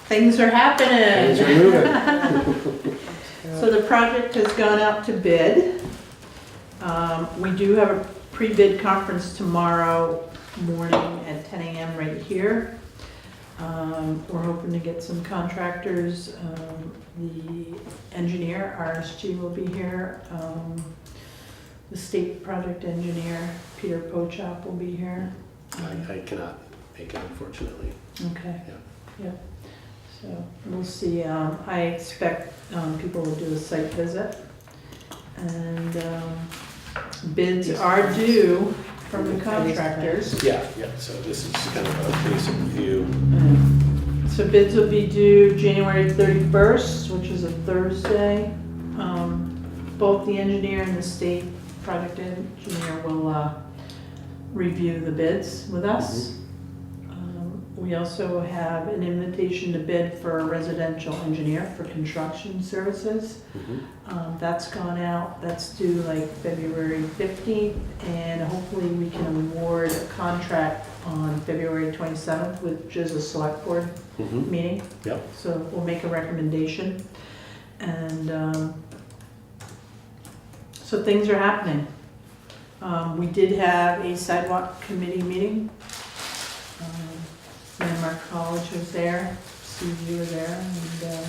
B: Things are happening.
A: Things are moving.
B: So the project has gone out to bid. We do have a pre-bid conference tomorrow morning at 10 a.m. right here. We're hoping to get some contractors. The engineer, RSG, will be here. The state project engineer, Peter Pochop, will be here.
A: I cannot make it, unfortunately.
B: Okay.
A: Yeah.
B: Yeah. So we'll see. I expect people will do a site visit. And bids are due from the contractors.
A: Yeah, so this is kind of a basic review.
B: So bids will be due January 31st, which is a Thursday. Both the engineer and the state project engineer will review the bids with us. We also have an invitation to bid for a residential engineer for construction services. That's gone out, that's due like February 15th, and hopefully we can award a contract on February 27th, which is a select board meeting.
A: Yep.
B: So we'll make a recommendation. And so things are happening. We did have a sidewalk committee meeting. Landmark College was there, Steve, you were there, and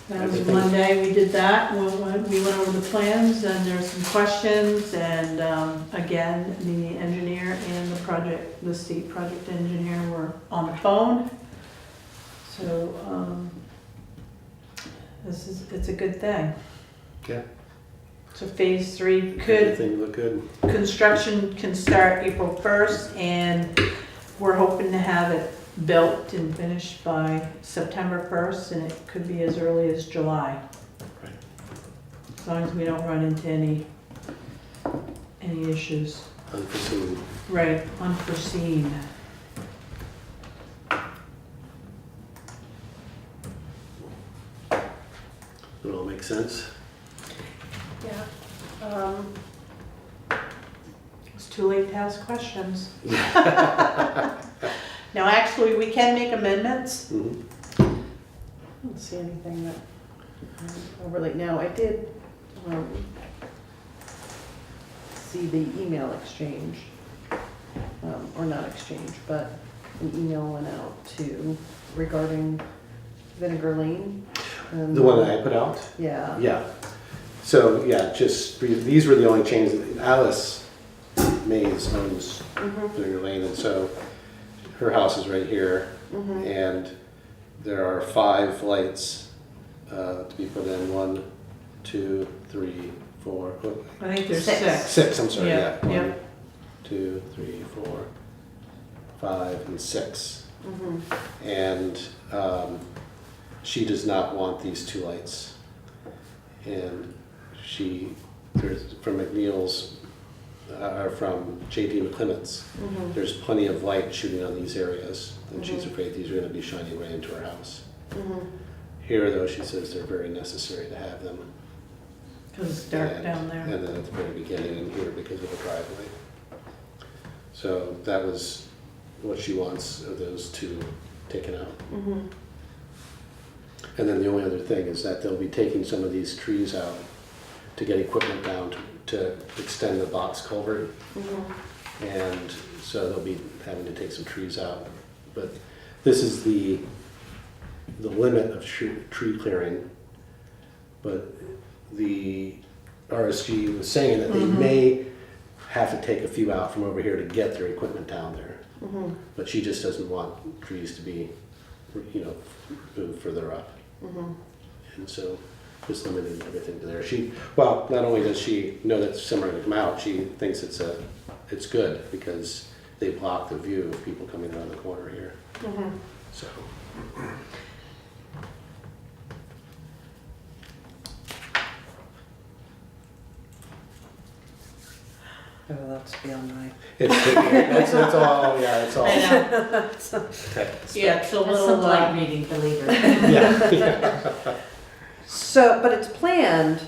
B: that was Monday, we did that. We went over the plans, and there were some questions, and again, the engineer and the state project engineer were on the phone. So, it's a good thing.
A: Yeah.
B: So phase 3 could,
A: Everything look good.
B: construction can start April 1st, and we're hoping to have it built and finished by September 1st, and it could be as early as July.
A: Right.
B: As long as we don't run into any issues.
A: Unforeseen.
B: Right, unforeseen.
A: It all makes sense.
E: Yeah.
B: It's too late to ask questions. Now, actually, we can make amendments.
A: Mhm.
E: I don't see anything that overly, now I did see the email exchange, or not exchange, but an email went out to regarding Vinegar Lane. and-
A: The one that I put out?
E: Yeah.
A: Yeah. So, yeah, just, these were the only changes. Alice Mays owns Vinegar Lane, and so her house is right here, and there are 5 lights to be put in. 1, 2, 3, 4.
B: I think there's
E: Six.
B: 6.
A: 6, I'm sorry,
B: Yeah,
A: yeah.
B: yeah.
A: 1, 2, 3, 4, 5, and 6. And she does not want these 2 lights. And there's from McNeil's, or from J.D. McClemont's, there's plenty of light shooting on these areas, and she's afraid these are going to be shining right into her house. Here, though, she says they're very necessary to have them.
B: Because it's dark
A: And-
B: down there.
A: And then at the very beginning and here because of the driveway. So that was what she wants, of those 2 taken out. And then the only other thing is that they'll be taking some of these trees out to get equipment down to extend the box culvert. And so they'll be having to take some trees out. But this is the limit of tree clearing. But the RSG was saying that they may have to take a few out from over here to get their equipment down there. But she just doesn't want trees to be, you know, moved further up. And so just limiting everything to there. Well, not only does she know that summer to come out, she thinks it's good because they block the view of people coming around the corner here. So.
E: Oh, that's beyond my.
A: That's all, yeah, it's all.
B: I know.
A: tech
B: Yeah, it's a
F: That's
B: little,
F: some light reading, believe it.
A: Yeah.
E: So, but it's planned,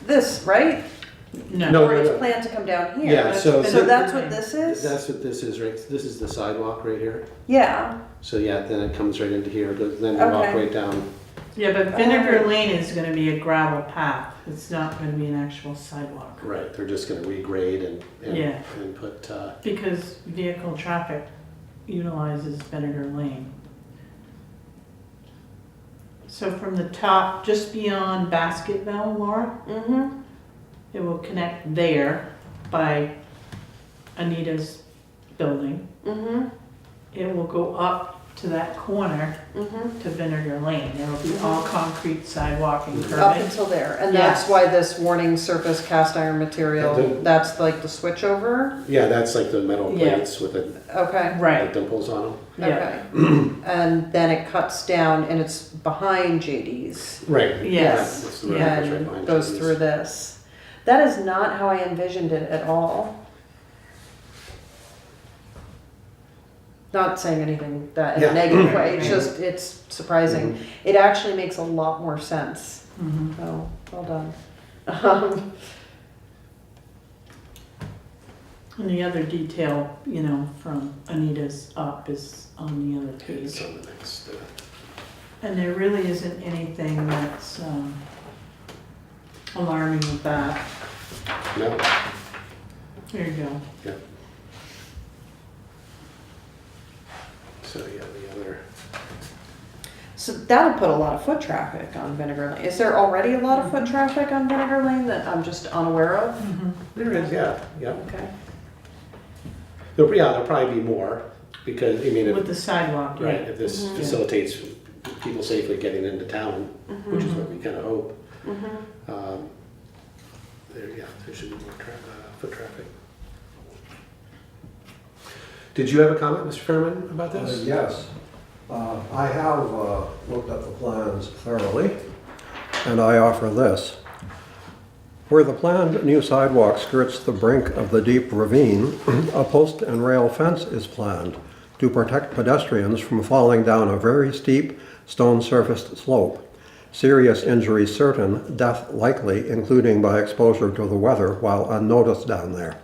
E: this, right?
A: No,
E: Or it's
A: no.
E: planned to come down here?
A: Yeah, so.
E: So that's what this is?
A: That's what this is, right? This is the sidewalk right here.
E: Yeah,
A: So yeah, then it comes right into here, then you walk
E: Okay.
A: right down.
B: Yeah, but Vinegar Lane is gonna be a gravel path. It's not gonna be an actual sidewalk.
A: Right, they're just gonna regrade
B: Yeah.
A: and put,
B: Because vehicle traffic utilizes Vinegar Lane. So from the top, just beyond Basketville, Laura, it will connect there by Anita's building. It will go up to that corner to Vinegar Lane. There will be all concrete sidewalk and
E: up
B: curbing.
E: until there, and that's
B: Yes.
E: why this warning surface cast iron material,
A: Yeah, the-
E: that's like the switch over?
A: yeah, that's like the metal
B: Yeah.
A: plates with the
E: Okay,
B: Right,
A: dimples on them.
B: yeah,
E: okay. And then it cuts down and it's behind JD's.
A: Right.
B: Yes.
A: It's the road that goes right
E: And
A: behind
E: goes
A: these.
E: through this. That is not how I envisioned it at all. Not saying anything that in
A: Yeah.
E: a negative way, it's just, it's surprising. It actually makes a lot more sense.
B: mhm.
E: Oh, well done. Um,
B: And the other detail, you know, from Anita's up is on the other
A: It's
B: page.
A: on the next,
B: And there really isn't anything that's alarming with that.
A: no,
B: There you go.
A: yeah. So yeah, the other,
E: So that'll put a lot of foot traffic on Vinegar Lane. Is there already a lot of foot traffic on Vinegar Lane that I'm just unaware of?
A: there is, yeah, yeah.
E: Okay.
A: There'll probably be more because, I mean,
B: With the sidewalk,
A: right,
B: yeah.
A: if this facilitates people safely getting into town, which is what we kind of hope. There should be more foot traffic. Did you have a comment, Mr. Fairman, about this?
D: Yes. I have looked at the plans thoroughly, and I offer this. Where the planned new sidewalk skirts the brink of the deep ravine, a post and rail fence is planned to protect pedestrians from falling down a very steep stone-surfaced slope. Serious injury certain, death likely, including by exposure to the weather while unnoticed down there.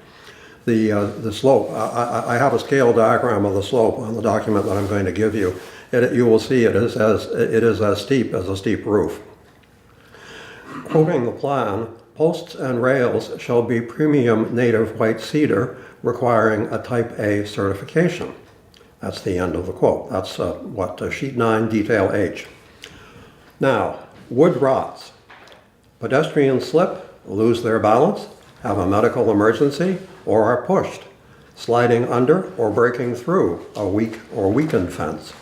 D: The slope, I have a scale diagram of the slope on the document that I'm going to give you. You will see it is as steep as a steep roof. Quoting the plan, posts and rails shall be premium native white cedar requiring a Type A certification. That's the end of the quote. That's sheet 9, detail H. Now, wood rots. Pedestrians slip, lose their balance, have a medical emergency, or are pushed, sliding under or breaking through a weak or weakened fence.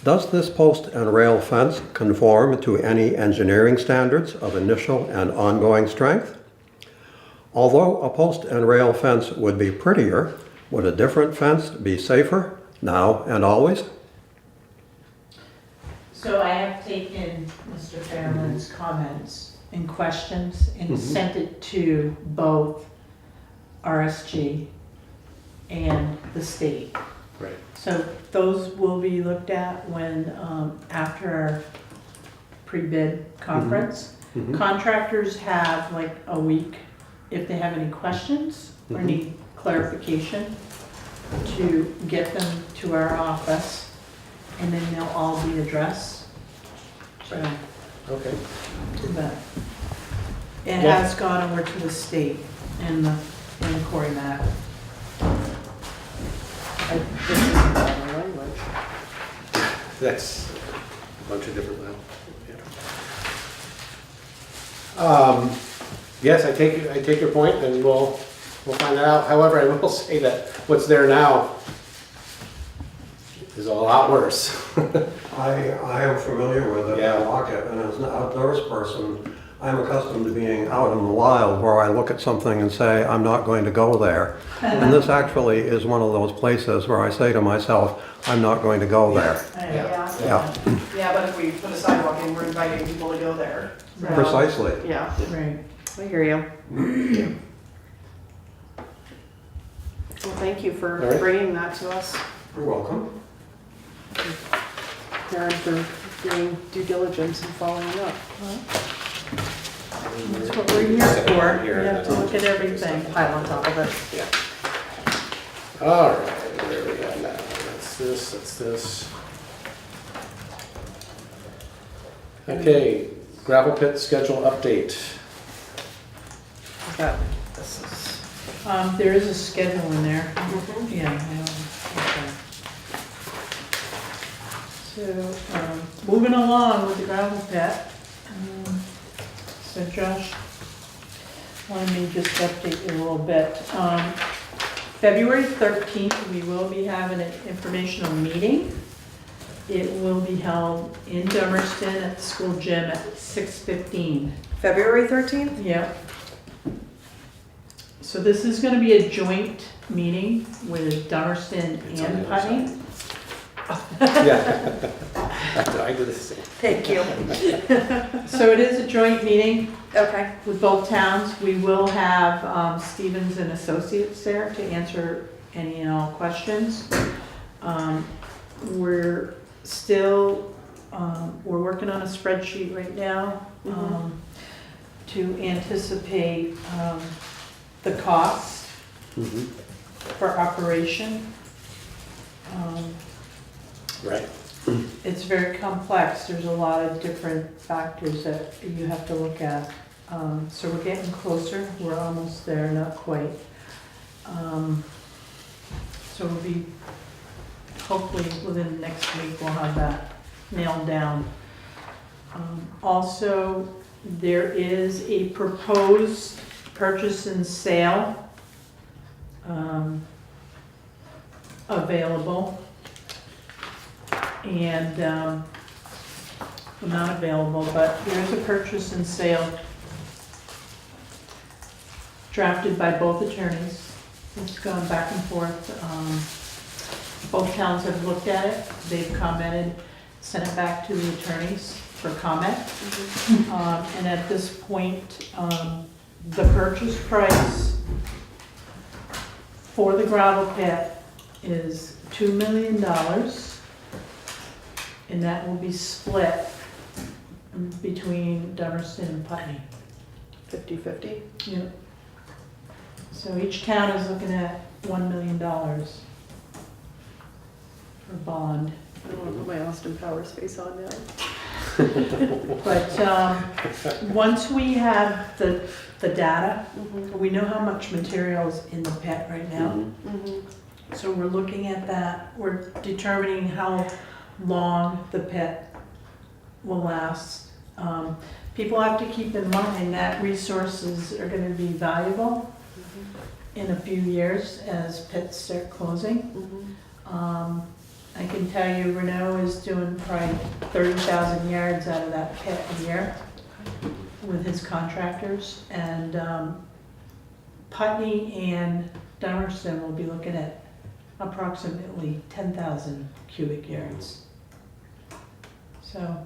D: Does this post and rail fence conform to any engineering standards of initial and ongoing strength? Although a post and rail fence would be prettier, would a different fence be safer now and always?
B: So I have taken Mr. Fairman's comments and questions and sent it to both RSG and the state.
A: Right.
B: So those will be looked at when, after our pre-bid conference. Contractors have like a week, if they have any questions or need clarification, to get them to our office, and then they'll all be addressed. So,
A: Okay.
B: but it
A: Yeah.
B: has gone over to the state and the Corey map.
E: This is another language.
A: That's a bunch of different levels. Yes, I take your point, and we'll find that out. However, I will say that what's there now is a lot worse.
D: I am familiar with it,
A: Yeah.
D: I walk it, and as an outdoors person, I'm accustomed to being out in the wild where I look at something and say, I'm not going to go there. And this actually is one of those places where I say to myself, I'm not going to go there.
E: Yeah,
D: Yeah,
E: yeah, but if we put a sidewalk in, we're inviting people to go there. So,
D: precisely.
E: Yeah,
B: Right.
E: I hear you. Well, thank you for
A: All right.
E: bringing that to us,
D: You're welcome.
E: Karen, for doing due diligence and following up.
B: That's what we're here for. We have to look at everything.
E: Pile on top of it.
A: All right, where are we at now? That's this. Okay, gravel pit schedule update.
E: This is.
B: There is a schedule in there. Yeah, I know. Okay. So, moving along with the gravel pit. So Josh, let me just update you a little bit. February 13th, we will be having an informational meeting. It will be held in Dummerston at the school gym at 6:15.
E: February 13th?
B: Yep. So this is gonna be a joint meeting with Dummerston
A: It's on
B: and
A: the other
B: Putney.
A: Yeah. I do the same.
E: Thank you.
B: So it is a joint meeting
E: Okay.
B: with both towns. We will have Stevens and Associates there to answer any and all questions. We're still, we're working on a spreadsheet right now to anticipate the cost
A: Mhm.
B: for operation.
A: Right.
B: It's very complex. There's a lot of different factors that you have to look at. So we're getting closer. We're almost there, not quite. So we'll be, hopefully within the next week, we'll have that nailed down. Also, there is a proposed purchase and sale available. And, well, not available, but there's a purchase and sale drafted by both attorneys. It's gone back and forth. Both towns have looked at it, they've commented, sent it back to the attorneys for comment. And at this point, the purchase price for the gravel pit is $2 million. And that will be split between Dummerston and Putney.
E: 50/50?
B: Yep. So each town is looking at $1 million for bond.
E: I don't want to put my Austin Powers face on now.
B: But once we have the data, we know how much material is in the pit right now. So we're looking at that. We're determining how long the pit will last. People have to keep in mind that resources are going to be valuable in a few years as pits start closing. I can tell you Renault is doing probably 30,000 yards out of that pit a year with his contractors. And Putney and Dummerston will be looking at approximately 10,000 cubic yards. So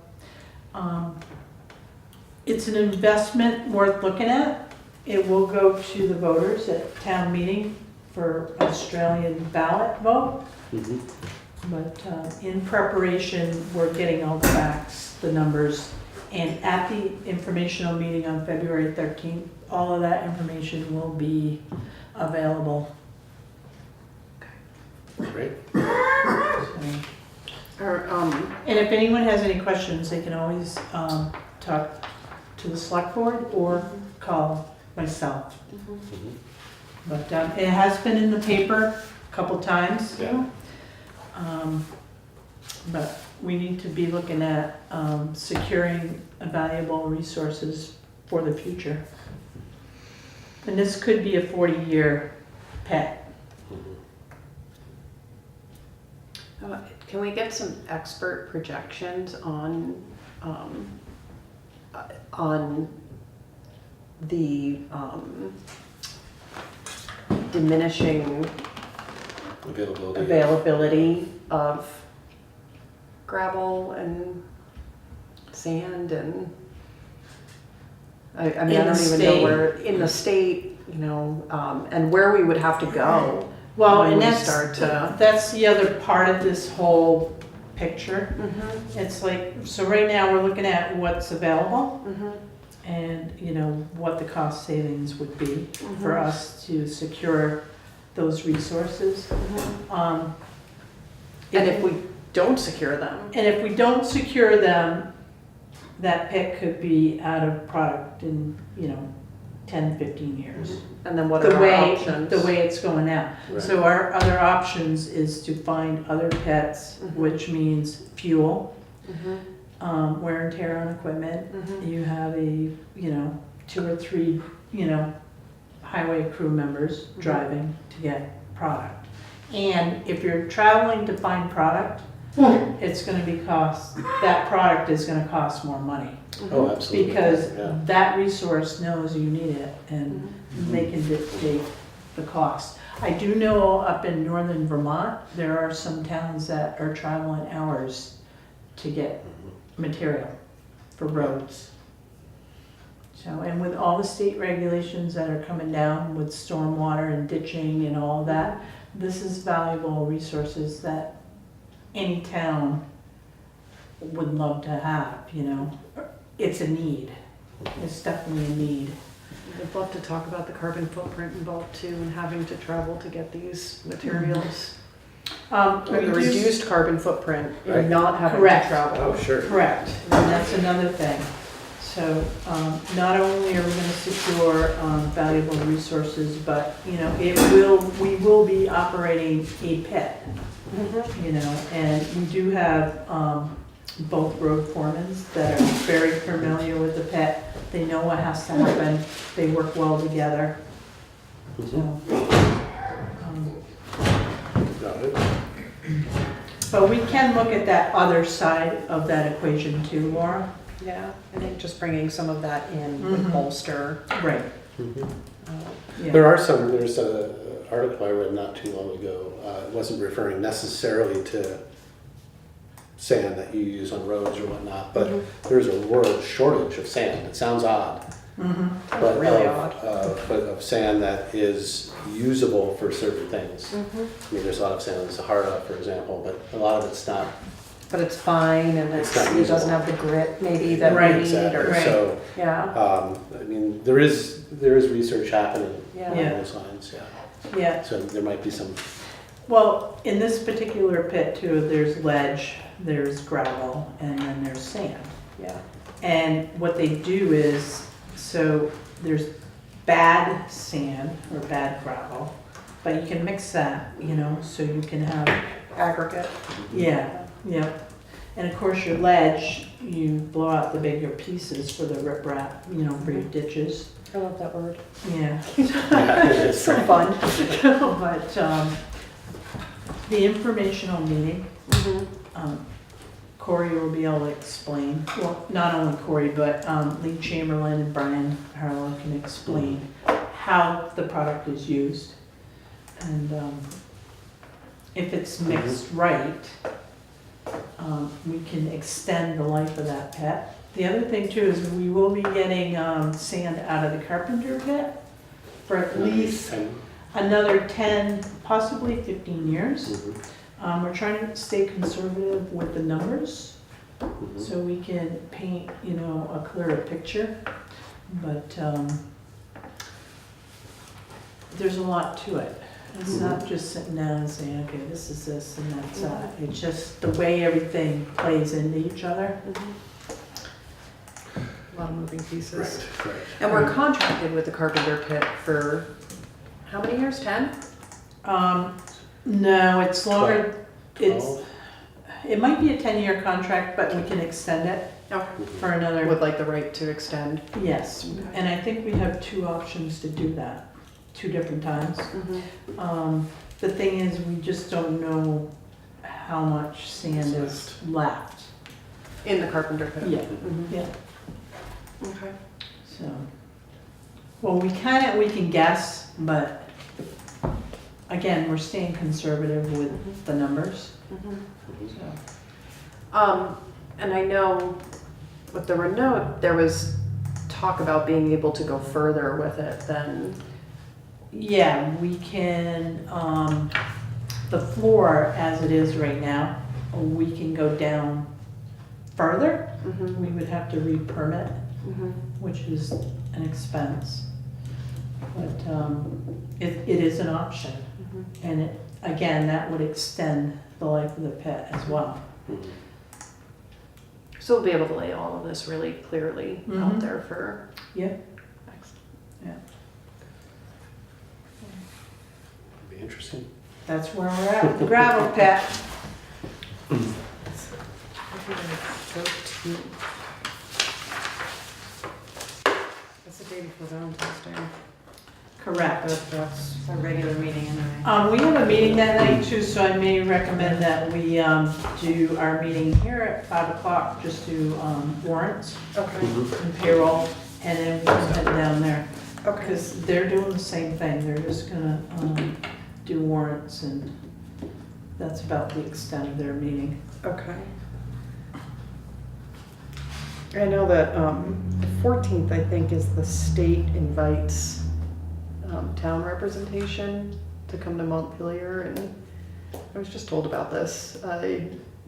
B: it's an investment worth looking at. It will go to the voters at town meeting for Australian ballot vote. But in preparation, we're getting all the facts, the numbers, and at the informational meeting on February 13th, all of that information will be available.
A: Great.
B: So,
E: Or,
B: And if anyone has any questions, they can always talk to the select board or call myself. But it has been in the paper a couple times.
A: Yeah.
B: But we need to be looking at securing valuable resources for the future. And this could be a 40-year pet.
E: can we get some expert projections on the diminishing availability of gravel and sand and I mean, I don't even know where, in the state, you know, and where we would have to go.
B: Well,
E: when
B: and
E: we start to.
B: that's the other part of this whole picture.
E: Mhm,
B: It's like, so right now we're looking at what's available
E: mhm,
B: and, you know, what the cost savings would be for
E: mhm,
B: us to secure those resources.
E: mhm. And if we don't secure them,
B: And if we don't secure them, that pit could be out of product in, you know, 10, 15 years.
E: and then what are our options?
B: The way it's going now.
A: Right.
B: So our other options is to find other pits,
E: Mhm.
B: which means fuel,
E: Mhm,
B: wear and tear on equipment.
E: mhm,
B: You have a, you know, 2 or 3, you know, highway crew members
E: Mhm.
B: driving to get product. And if you're traveling to find product, it's gonna be that product is gonna cost more money.
A: Oh, absolutely.
B: Because
A: Yeah.
B: that resource knows you need it and
E: mhm.
B: they can dictate the cost. I do know up in northern Vermont, there are some towns that are traveling hours to get material for roads. So, and with all the state regulations that are coming down with stormwater and ditching and all that, this is valuable resources that any town would love to have, you know. It's a need. It's definitely a need.
E: I'd love to talk about the carbon footprint involved too, and having to travel to get these materials. Or the reduced carbon footprint
A: Right.
E: in not having to
B: Correct.
E: travel.
A: Oh, sure.
B: Correct, and that's another thing. So, not only are we gonna secure valuable resources, but, you know, we will be operating a pit,
E: Mhm.
B: you know, and we do have both road foremans that are very familiar with the pit. They know what has to happen, they work well together. So,
A: Got it.
B: but we can look at that other side of that equation too, Laura.
E: Yeah, I think just bringing some of that in would
B: Mhm.
E: bolster.
B: Right.
A: Mhm.
B: Yeah.
A: There's an article I read not too long ago. It wasn't referring necessarily to sand that you use on roads or whatnot, but there's a world shortage of sand. It sounds odd,
B: Mhm.
A: but
E: Really
A: but of sand that is usable for certain things. I mean, there's a lot of sand in the Sahara, for example, but a lot of it's not.
E: But it's fine and
A: It's not
E: it
A: usable.
E: doesn't have the grit maybe that
B: Right,
E: we need
A: Exactly.
E: or,
B: Right.
A: So,
E: yeah,
A: I mean, there is research happening
E: Yeah.
A: along
B: Yeah.
A: those lines, yeah.
B: Yeah,
A: So there might be some.
B: well, in this particular pit too, there's ledge, there's gravel, and then there's sand.
E: yeah.
B: And what they do is, so there's bad sand or bad gravel, but you can mix that, you know, so you can have,
E: Aggregate.
B: yeah, and of course your ledge, you blow out the bigger pieces for the riprap, you know, for your ditches,
E: I love that word.
B: yeah.
E: It's so fun.
B: But the informational meeting,
E: Mhm.
B: Corey will be able to explain, well, not only Corey, but Lee Chamberlain and Brian Harlow can explain how the product is used. And if it's mixed right, we can extend the life of that pit. The other thing too is we will be getting sand out of the Carpenter pit for at least another 10, possibly 15 years. We're trying to stay conservative with the numbers so we can paint, you know, a clearer picture. But there's a lot to it. It's not just sitting down and saying, okay, this is this and that's that. It's just the way everything plays into each other.
E: A lot of moving pieces.
A: Right.
E: And we're contracted with the Carpenter Pit for how many years? 10?
B: No, it's longer, it's,
A: 12.
B: it might be a 10-year contract, but we can extend it
E: Okay.
B: for another,
E: With like the right to extend.
B: yes. And I think we have 2 options to do that, 2 different times. The thing is, we just don't know how much sand is left.
E: In the Carpenter Pit.
B: Yeah,
E: Mhm.
B: yeah,
E: Okay.
B: so. Well, we can guess, but again, we're staying conservative with the numbers, so.
E: And I know with the Renault, there was talk about being able to go further with it than,
B: Yeah, we can, the floor as it is right now, we can go down further. We would have to re-permit, which is an expense. But it is an option. And it, again, that would extend the life of the pit as well.
E: so we'll be able to lay all of this really clearly out
B: Mhm.
E: there for.
B: Yeah.
A: Be interesting.
B: That's where we're at with the gravel pit.
E: That's the day before Valentine's Day.
B: Correct.
F: It's a regular meeting anyway.
B: We have a meeting that night too, so I may recommend that we do our meeting here at 5 o'clock, just do warrants
E: Okay.
B: and payroll, and then we can head down there.
E: Okay.
B: Because they're doing the same thing, they're just gonna do warrants, and that's about the extent of their meeting.
E: Okay. I know that the 14th, I think, is the state invites town representation to come to Montpelier, and I was just told about this.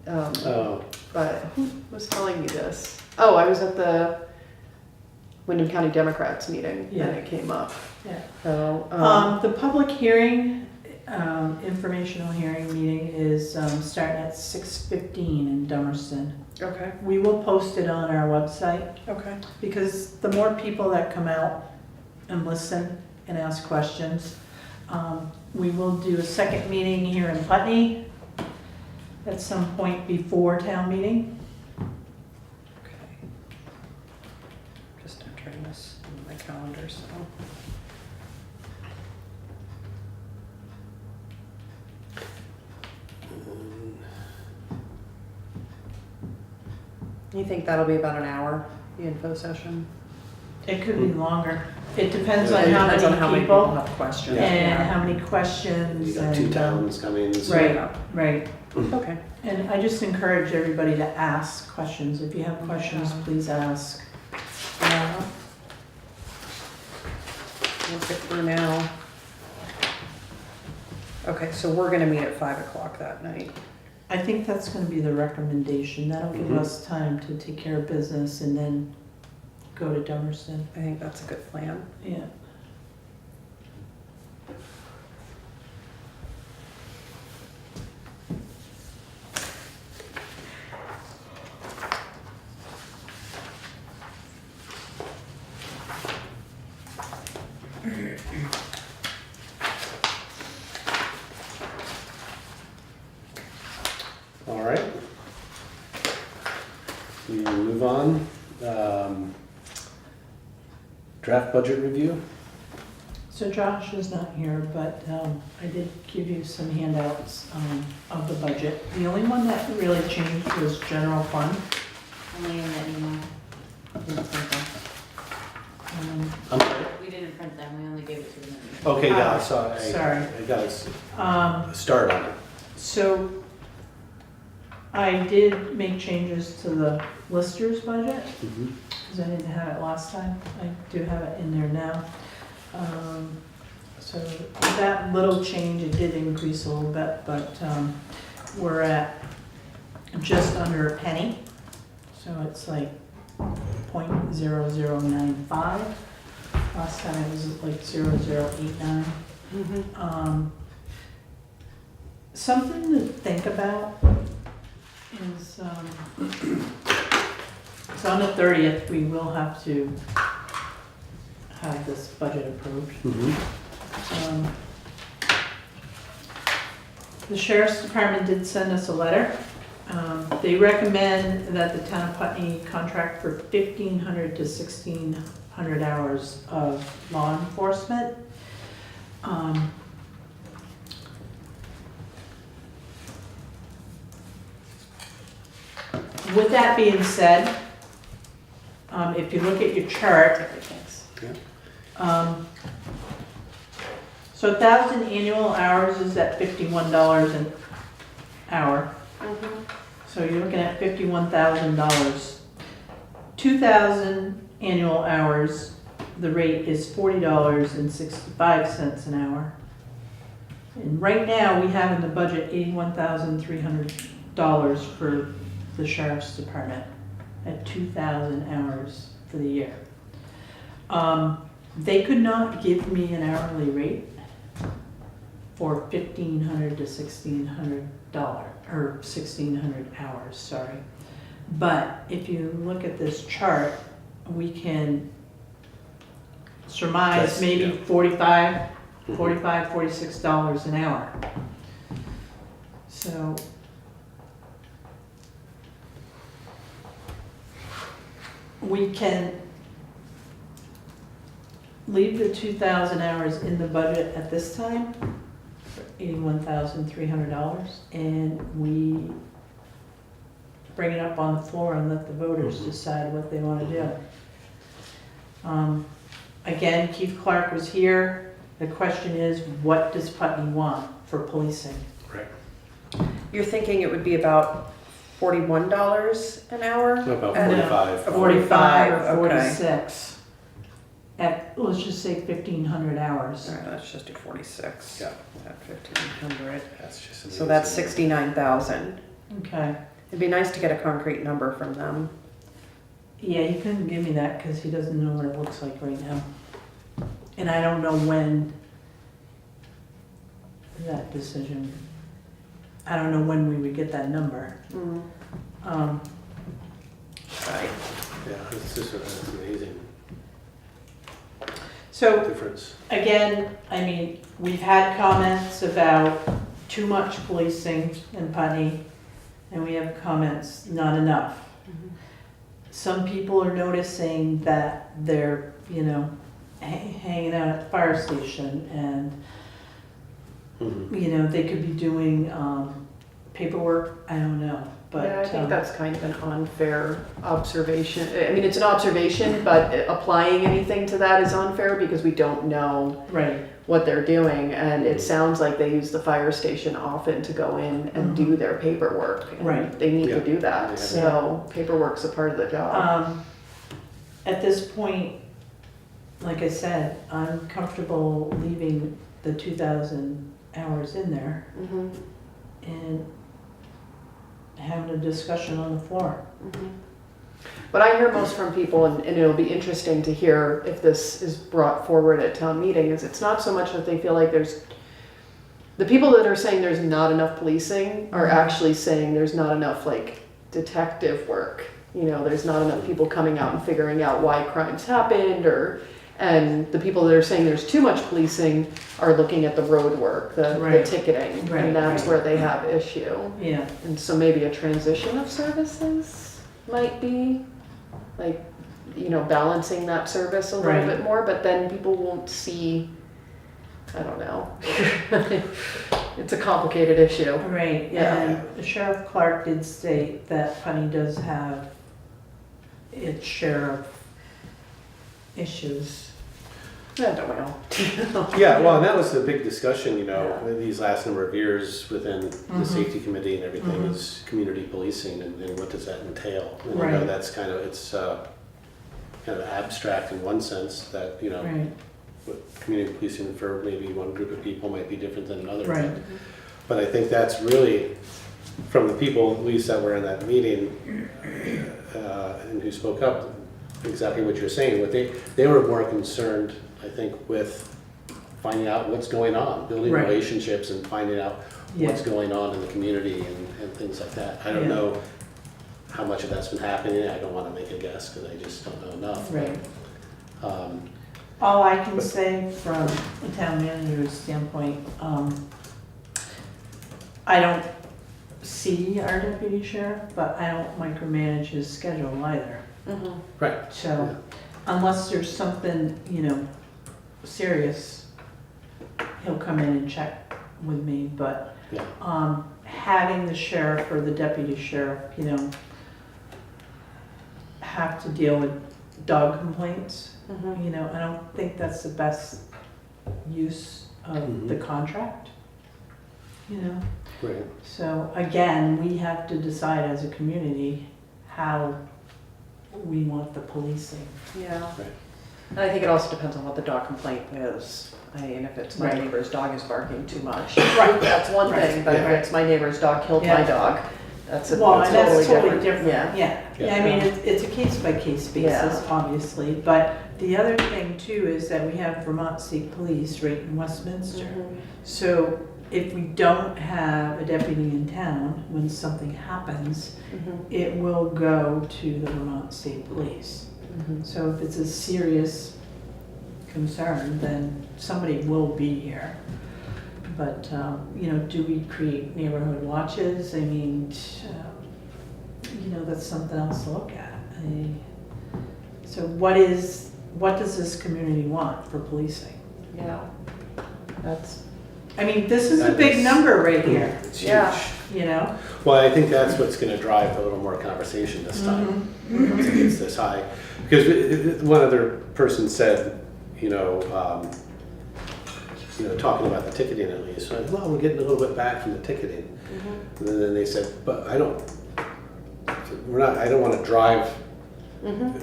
A: Oh,
E: But who was telling me this? Oh, I was at the Wyndham County Democrats meeting,
B: Yeah.
E: and it came up.
B: Yeah.
E: So,
B: The public hearing, informational hearing meeting is starting at 6:15 in Dummerston.
E: okay,
B: We will post it on our website,
E: okay,
B: because the more people that come out and listen and ask questions, we will do a second meeting here in Putney at some point before town meeting.
E: okay. Just entering this in my calendar, so. You think that'll be about an hour, the info session?
B: It could be longer. It depends on
E: It
B: how
E: depends on
B: many people
E: have questions.
B: and how many questions.
A: you got 2
B: and,
A: towns coming. so-
B: Right, right.
E: Okay.
B: And I just encourage everybody to ask questions. If you have questions,
E: Yeah.
B: please ask.
E: We'll get through now. Okay, so we're gonna meet at 5 o'clock that night.
B: I think that's gonna be the recommendation. That'll give
A: Mhm.
B: us time to take care of business and then go to Dummerston.
E: I think that's a good plan.
B: Yeah.
A: All right. We will move on. Draft budget review.
B: So Josh is not here, but I did give you some handouts of the budget. The only one that really changed was general fund.
F: Only in that email. Didn't print them.
A: I'm sorry.
F: We didn't print them, we only gave it to them.
A: Okay, yeah, I saw.
B: Sorry.
A: I got a
B: Um,
A: start on it.
B: So I did make changes to the listers budget, because I didn't have it last time. I do have it in there now. So with that little change, it did increase a little bit, but we're at just under a penny. So it's like 0.0095. Last time it was like 0.0089. something to think about is, so on the 30th, we will have to have this budget approved. Um, The Sheriff's Department did send us a letter. They recommend that the town of Putney contract for 1,500 to 1,600 hours of law enforcement. With that being said, if you look at your chart, so 1,000 annual hours is at $51 an hour. So you're looking at $51,000. 2,000 annual hours, the rate is $40.65 an hour. And right now, we have in the budget $81,300 for the Sheriff's Department at 2,000 hours for the year. They could not give me an hourly rate for $1,500 to $1,600 or 1,600 hours, sorry. But if you look at this chart, we can surmise
A: That's-
B: maybe
A: yeah.
B: $45, $46 an hour. So we can leave the 2,000 hours in the budget at this time, for $81,300, and we bring it up on the floor and let the voters decide what they want to do. Again, Keith Clark was here. The question is, what does Putney want for policing?
A: Right.
E: You're thinking it would be about $41 an hour?
A: About
E: And,
A: 45.
B: 45 or
E: okay.
B: 46. At, let's just say 1,500 hours.
E: All right, let's just do 46
A: Yeah.
E: at 1,500.
A: That's just
E: So that's
A: amazing.
E: 69,000.
B: Okay.
E: It'd be nice to get a concrete number from them.
B: Yeah, he couldn't give me that because he doesn't know what it looks like right now. And I don't know when that decision, I don't know when we would get that number.
E: Right.
A: Yeah, it's just it's amazing
B: So
A: difference.
B: again, I mean, we've had comments about too much policing in Putney, and we have comments, not enough. Some people are noticing that they're, you know, hanging out at the fire station and, you know, they could be doing paperwork, I don't know, but.
E: Yeah, I think that's kind of an unfair observation. I mean, it's an observation, but applying anything to that is unfair because we don't know
B: Right,
E: what they're doing. And it sounds like they use the fire station often to go in and do their paperwork. And
B: Right.
E: they need
A: Yeah.
E: to do that.
A: Yeah.
E: So paperwork's a part of the job.
B: at this point, like I said, I'm comfortable leaving the 2,000 hours in there and having a discussion on the floor.
E: What I hear most from people, and it'll be interesting to hear if this is brought forward at town meeting, is it's not so much that they feel like there's, the people that are saying there's not enough policing are actually saying there's not enough like detective work. You know, there's not enough people coming out and figuring out why crimes happened, and the people that are saying there's too much policing are looking at the road work, the
B: Right.
E: ticketing,
B: Right,
E: and that's
B: right.
E: where they have issue.
B: Yeah,
E: And so maybe a transition of services might be, like, you know, balancing that service a little
B: Right.
E: bit more, but then people won't see, I don't know. It's a complicated issue.
B: right,
E: Yeah.
B: and Sheriff Clark did state that Putney does have its share of issues.
E: I don't know.
A: Yeah, well, and that was the big discussion, you know, these last number of years within the safety committee and everything is community policing and what does that entail? And you know,
B: Right.
A: that's kind of, it's kind of abstract in one sense that, you know,
B: Right,
A: what community policing for maybe one group of people might be different than another.
B: right,
A: But I think that's really, from the people, at least that were in that meeting, and who spoke up, exactly what you're saying. What they were more concerned, I think, with finding out what's going on, building
B: Right.
A: relationships and finding out what's going on in the community and things like that. I don't
B: Yeah.
A: know how much of that's been happening. I don't want to make a guess because I just don't know enough.
B: Right.
A: Um,
B: All I can say from a town manager's standpoint, I don't see our deputy sheriff, but I don't micromanage his schedule either.
E: Mhm.
A: Right.
B: So unless there's something, serious, he'll come in and check with me, but
A: Yeah.
B: having the sheriff or the deputy sheriff, have to deal with dog complaints,
E: Mhm.
B: I don't think that's the best use of the contract,
A: Right.
B: So again, we have to decide as a community how we want the policing.
E: Yeah.
A: Right.
E: And I think it also depends on what the dog complaint is. I mean, if it's my
B: Right.
E: neighbor's dog is barking too much,
B: Right.
E: that's one
B: Right.
E: thing, but if
B: Right.
E: it's my neighbor's dog killed my
B: Yeah.
E: dog, that's a
B: Well,
E: that's
B: and that's
E: totally
B: totally
E: different.
B: different,
E: Yeah.
B: yeah. I mean, it's a case by case basis, obviously, but the other thing too is that we have Vermont State Police right in Westminster.
E: Mhm.
B: So if we don't have a deputy in town, when something happens,
E: Mhm.
B: it will go to the Vermont State Police.
E: Mhm.
B: So if it's a serious concern, then somebody will be here. But, do we create neighborhood watches? I mean, that's something else to look at. So what does this community want for policing?
E: Yeah. That's,
B: I mean, this is a
A: That
B: big
A: is-
B: number right here,
A: It's huge.
E: Yeah.
A: Well, I think that's what's going to drive a little more conversation this time, once it gets this high. Because one other person said, talking about the ticketing at least, like, well, we're getting a little bit back from the ticketing. And then they said, but I don't want to drive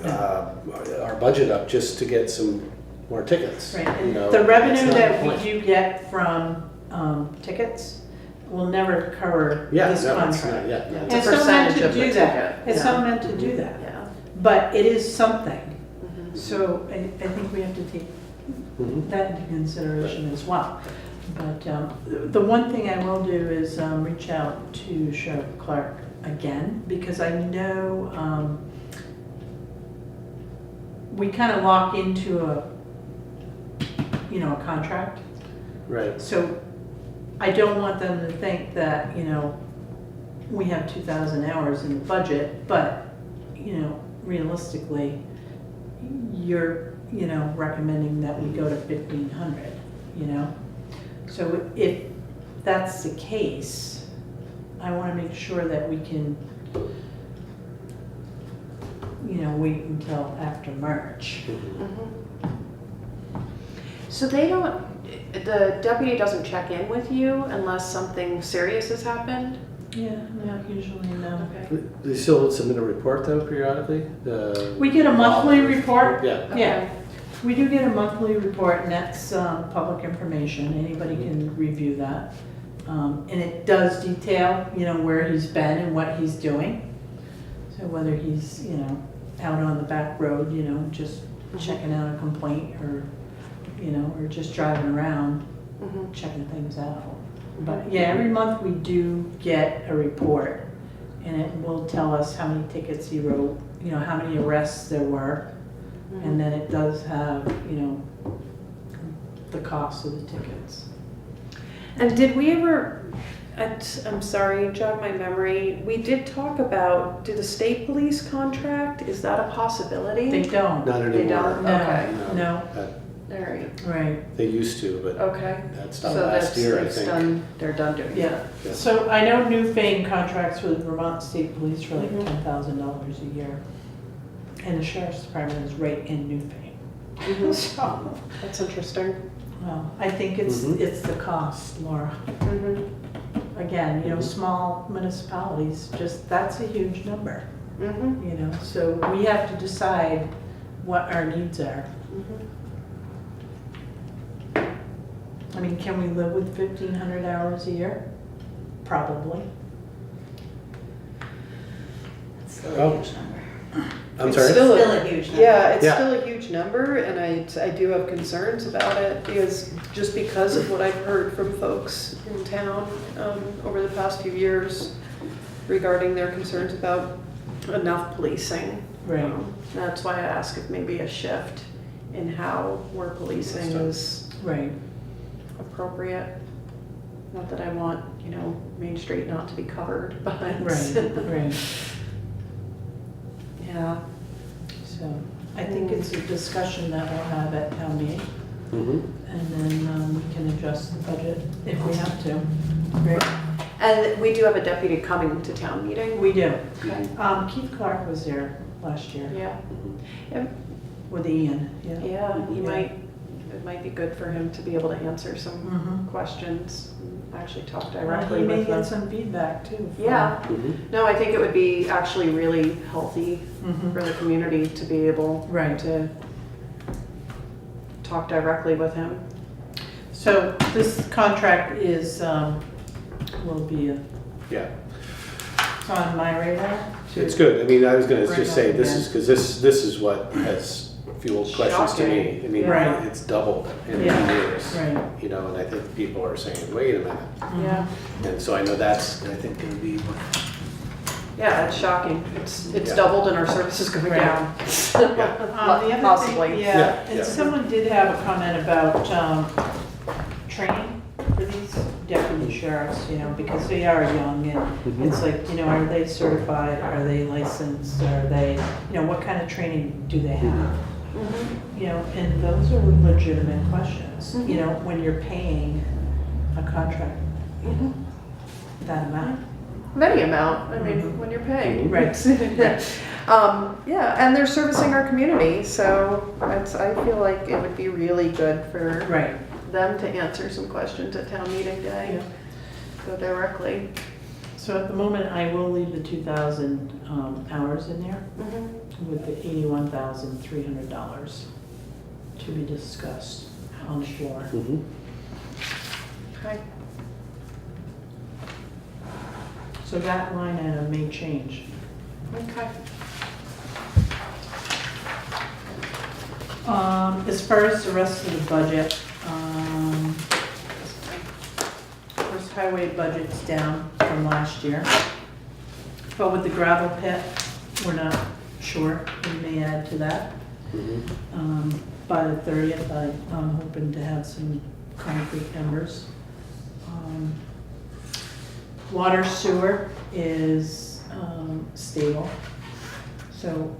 A: our budget up just to get some more tickets.
B: Right, and
A: You know,
B: the
A: that's
B: revenue
A: not
B: that
A: the
B: we
A: point.
B: do get from tickets will never cover
A: Yeah,
B: this
A: no, it's
B: contract.
A: not, yeah.
E: Yeah,
B: And
E: it's a
B: it's not meant
E: percentage
B: to
E: of the
B: do that.
E: ticket.
B: It's
E: Yeah.
B: not meant to do that,
E: yeah.
B: but it is something.
E: Mhm.
B: So I think we have to take
A: Mhm.
B: that into consideration as well. But the one thing I will do is reach out to Sheriff Clark again, because I know we kind of lock into a contract.
A: Right.
B: So I don't want them to think that, we have 2,000 hours in the budget, but, realistically, you're, recommending that we go to 1,500, So if that's the case, I want to make sure that we can, wait until after March.
E: So they don't, the deputy doesn't check in with you unless something serious has happened?
B: Yeah, no, usually no.
E: Okay.
A: They still submit a report though periodically?
B: We get a monthly report.
A: Yeah.
B: Yeah, we do get a monthly report, and that's public information. Anybody can review that. And it does detail, where he's been and what he's doing. So whether he's, out on the back road, just checking out a complaint, or, or just driving around,
E: Mhm.
B: checking things out. But yeah, every month we do get a report, and it will tell us how many tickets he wrote, how many arrests there were. And then it does have, the cost of the tickets.
E: And did we ever, I'm sorry, jog my memory, we did talk about, do the state police contract, is that a possibility?
B: They don't.
A: Not
E: They
A: anymore.
E: don't?
B: No,
E: Okay.
B: no,
E: All right,
B: right,
A: They used to, but
E: okay.
A: that's
E: So
A: done last
E: that's,
A: year, I
E: that's
A: think.
E: done, they're done doing
B: yeah.
E: that.
A: Yeah.
B: So I know Newfane contracts with Vermont State Police for like
E: Mhm.
B: $10,000 a year. And the sheriff's department is right in Newfane.
E: Mhm.
B: So,
E: That's interesting.
B: well, I think it's
A: Mhm.
B: the cost, Laura.
E: Mhm.
B: Again, small municipalities, that's a huge number,
E: Mhm.
B: So we have to decide what our needs are.
E: Mhm.
B: I mean, can we live with 1,500 hours a year? Probably.
F: It's still
A: Oh.
F: a huge number.
A: I'm
E: It's
A: sorry?
E: still
F: Still a huge number.
E: Yeah, it's
A: Yeah.
E: still a huge number, and I do have concerns about it, because just because of what I've heard from folks in town over the past few years regarding their concerns about enough policing.
B: Right.
E: That's why I ask if maybe a shift in how we're policing is
B: Right.
E: appropriate. Not that I want, Main Street not to be covered, but.
B: Right.
E: Yeah.
B: So I think it's a discussion that we'll have at town meeting,
A: Mhm.
B: and then we can adjust the budget if we have to. Right.
E: And we do have a deputy coming to town meeting.
B: We do.
E: Okay.
B: Keith Clark was there last year
E: Yeah.
B: with Ian, yeah.
E: Yeah,
B: Yeah.
E: it might be good for him to be able to answer some
B: Mhm.
E: questions, and actually talk
B: He
E: directly
B: may
E: with
B: get
E: them.
B: some feedback too. from-
E: Yeah,
A: Mhm.
E: no, I think it would be actually really healthy
B: Mhm.
E: for the community to be able
B: Right.
E: to talk directly with him.
B: So this contract is, will be,
A: Yeah,
B: it's on my radar. to-
A: it's good. I mean, I was gonna
B: Bring
A: just
B: up
A: say, this
B: again.
A: is, because this is what has fueled questions to me.
E: Shocking.
A: I mean,
B: Right.
A: it's doubled in
B: Yeah.
A: years.
B: Right.
A: You know, and I think people are saying, wait a minute.
E: Yeah,
A: And so I know that's, I think, gonna be,
E: yeah, it's shocking. It's
A: Yeah.
E: doubled and our service is going
B: Right.
E: down.
A: yeah.
B: The other
E: Possibly.
B: thing,
A: Yeah,
B: yeah, and
A: yeah.
B: someone did have a comment about training for these deputy sheriffs, because they are young, and it's like, are they certified, are they licensed, are they, what kind of training do they have? And those are legitimate questions, when you're paying a contract, that amount.
E: Any amount, I mean,
B: Mhm.
E: when you're paying.
B: Right.
E: Yeah, and they're servicing our community, so I feel like it would be really good for
B: Right.
E: them to answer some questions at town meeting day.
B: Yeah.
E: Go directly.
B: So at the moment, I will leave the 2,000 hours in there with the $81,300 to be discussed on the floor.
A: Mhm.
E: Okay.
B: So that line item may change.
E: Okay.
B: As far as the rest of the budget, first highway budget's down from last year. But with the gravel pit, we're not sure. We may add to that.
A: Mhm.
B: By the 30th, I'm hoping to have some concrete numbers. Water sewer is stable. So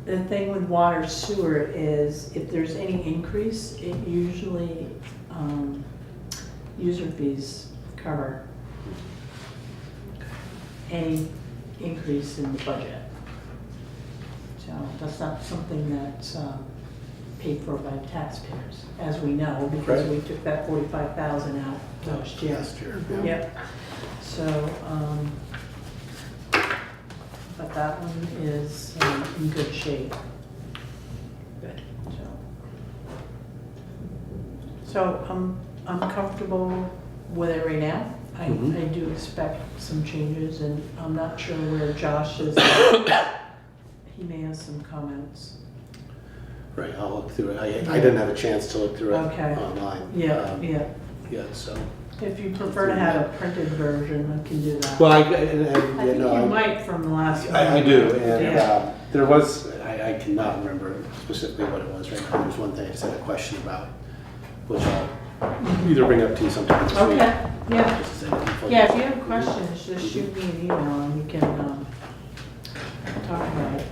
B: the thing with water sewer is if there's any increase, it usually user fees cover any increase in the budget. So that's not something that's paid for by taxpayers, as we know, because
A: Right.
B: we took that 45,000 out last year.
A: Last year, yeah.
B: Yep. So, but that one is in good shape. Good. So I'm comfortable with it right now. I
A: Mhm.
B: do expect some changes, and I'm not sure where Josh is. He may have some comments.
A: Right, I'll look through it. I didn't have a chance to look through it
B: Okay.
A: online.
B: Yeah, yeah.
A: Yeah, so.
B: If you prefer to have a printed version, I can do that.
A: Well,
B: I
A: you
B: think
A: know,
B: you might from the last one.
A: I do, and
B: Yeah.
A: there was, I cannot remember specifically what it was right now. There's one thing I just had a question about, which I'll either bring up to you sometime this week.
B: Okay, yeah.
A: Just to say that
B: Yeah, if you have questions, just shoot me an email and we can talk about it.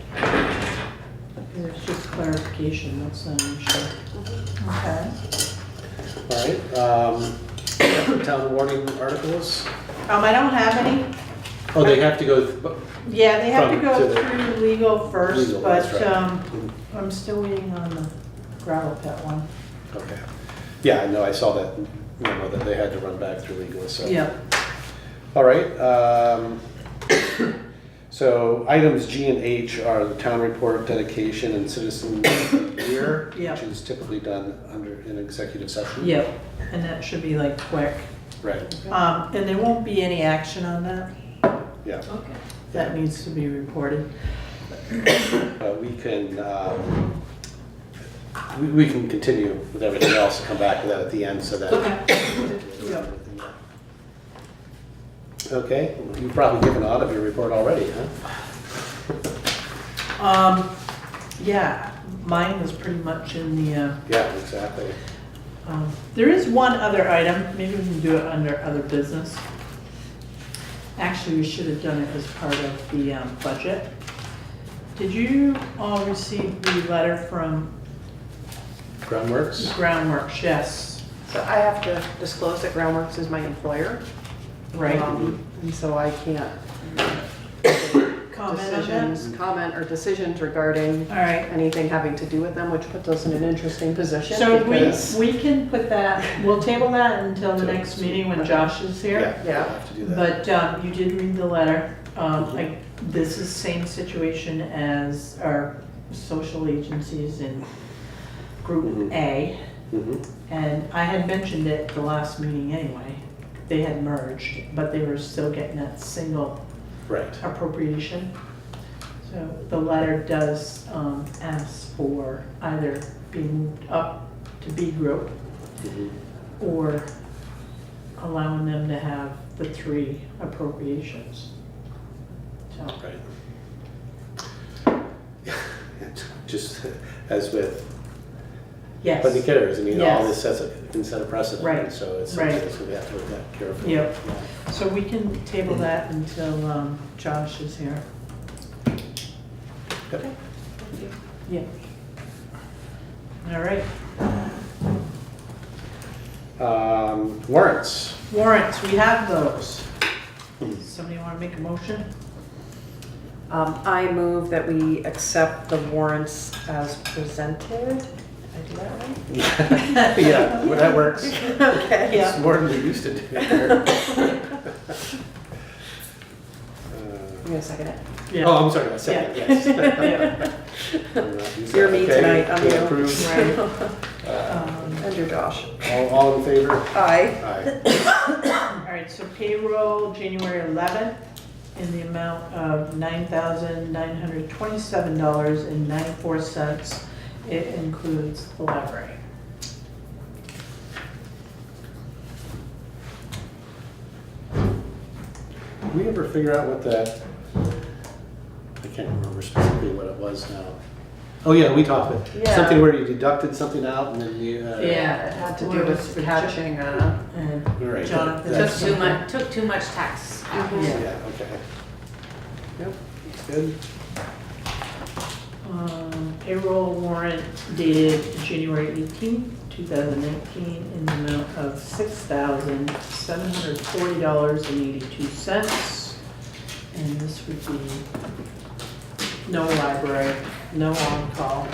B: It's just clarification, that's an issue. Okay.
A: All right, town warning articles.
B: I don't have any.
A: Oh, they have to go,
B: Yeah, they have to
A: From
B: go
A: to the-
B: through legal first,
A: Legal,
B: but
A: that's right.
B: I'm still waiting on the gravel pit one.
A: okay. Yeah, I know, I saw that, memo that they had to run back through legal, so.
B: Yep.
A: All right, so items G and H are the town report, dedication, and citizen year,
B: Yep.
A: which is typically done under an executive session.
B: Yep, and that should be like quick.
A: Right,
B: And there won't be any action on that.
A: yeah.
B: Okay. that needs to be reported.
A: We can, we can continue with everything else and come back to that at the end so that.
B: Yep.
A: Okay, you've probably given out of your report already, huh?
B: Yeah, mine was pretty much in the,
A: Yeah, exactly.
B: there is one other item, maybe we can do it under other business. Actually, we should have done it as part of the budget. Did you all receive the letter from
A: Groundworks?
B: Groundworks? Yes.
E: So I have to disclose that Groundworks is my employer.
B: Right.
E: And so I can't
B: Comment on that?
E: comment or decisions regarding
B: All right.
E: anything having to do with them, which puts us in an interesting position.
B: So
E: because-
B: we can put that, we'll table that until the next meeting when Josh is here.
A: Yeah,
E: Yeah.
A: we'll have to do that.
B: But you did read the letter. This is same situation as our social agencies in Group A.
A: Mhm.
B: And I had mentioned it the last meeting anyway. They had merged, but they were still getting that single
A: Right.
B: appropriation. So the letter does ask for either being moved up to B group
A: Mhm.
B: or allowing them to have the 3 appropriations. So,
A: Right. Just as with
B: yes.
A: Putney Kidder's, I mean, all
B: Yes.
A: this sets a, can set a precedent.
B: Right.
A: And so it's
B: Right.
A: something that we have to look at carefully.
B: Yep.
A: Yeah.
B: So we can table that until Josh is here.
A: Yep.
B: Yeah. All right.
A: Warrants.
B: Warrants, we have those. Somebody want to make a motion?
E: I move that we accept the warrants as presented. Did I do that right?
A: Yeah, well, that works.
E: Okay.
A: It's more than we used to do.
E: I'm gonna second it.
B: Yeah.
A: Oh, I'm sorry, a second, yes.
E: You're me
A: Okay,
E: tonight, I'm
A: to
E: you.
A: approve.
B: Right.
E: And you're Josh.
A: All in favor?
E: Aye.
A: Aye.
B: All right, so payroll, January 11th, in the amount of $9,927.94. It includes the library.
A: Did we ever figure out what that, I can't remember specifically what it was now. Oh, yeah, we talked about,
E: Yeah.
A: something where you deducted something out and then you.
B: Yeah.
E: It had to
B: What
E: do
B: was
E: with
B: the
E: catching,
B: And
A: All right,
B: Jonathan.
A: that's-
F: Took too much tax out.
E: Mhm.
B: Yeah.
A: Yeah, okay.
E: Yep.
A: Good.
B: Payroll warrant dated January 18th, 2019, in the amount of $6,740.82. And this would be no library, no on-call.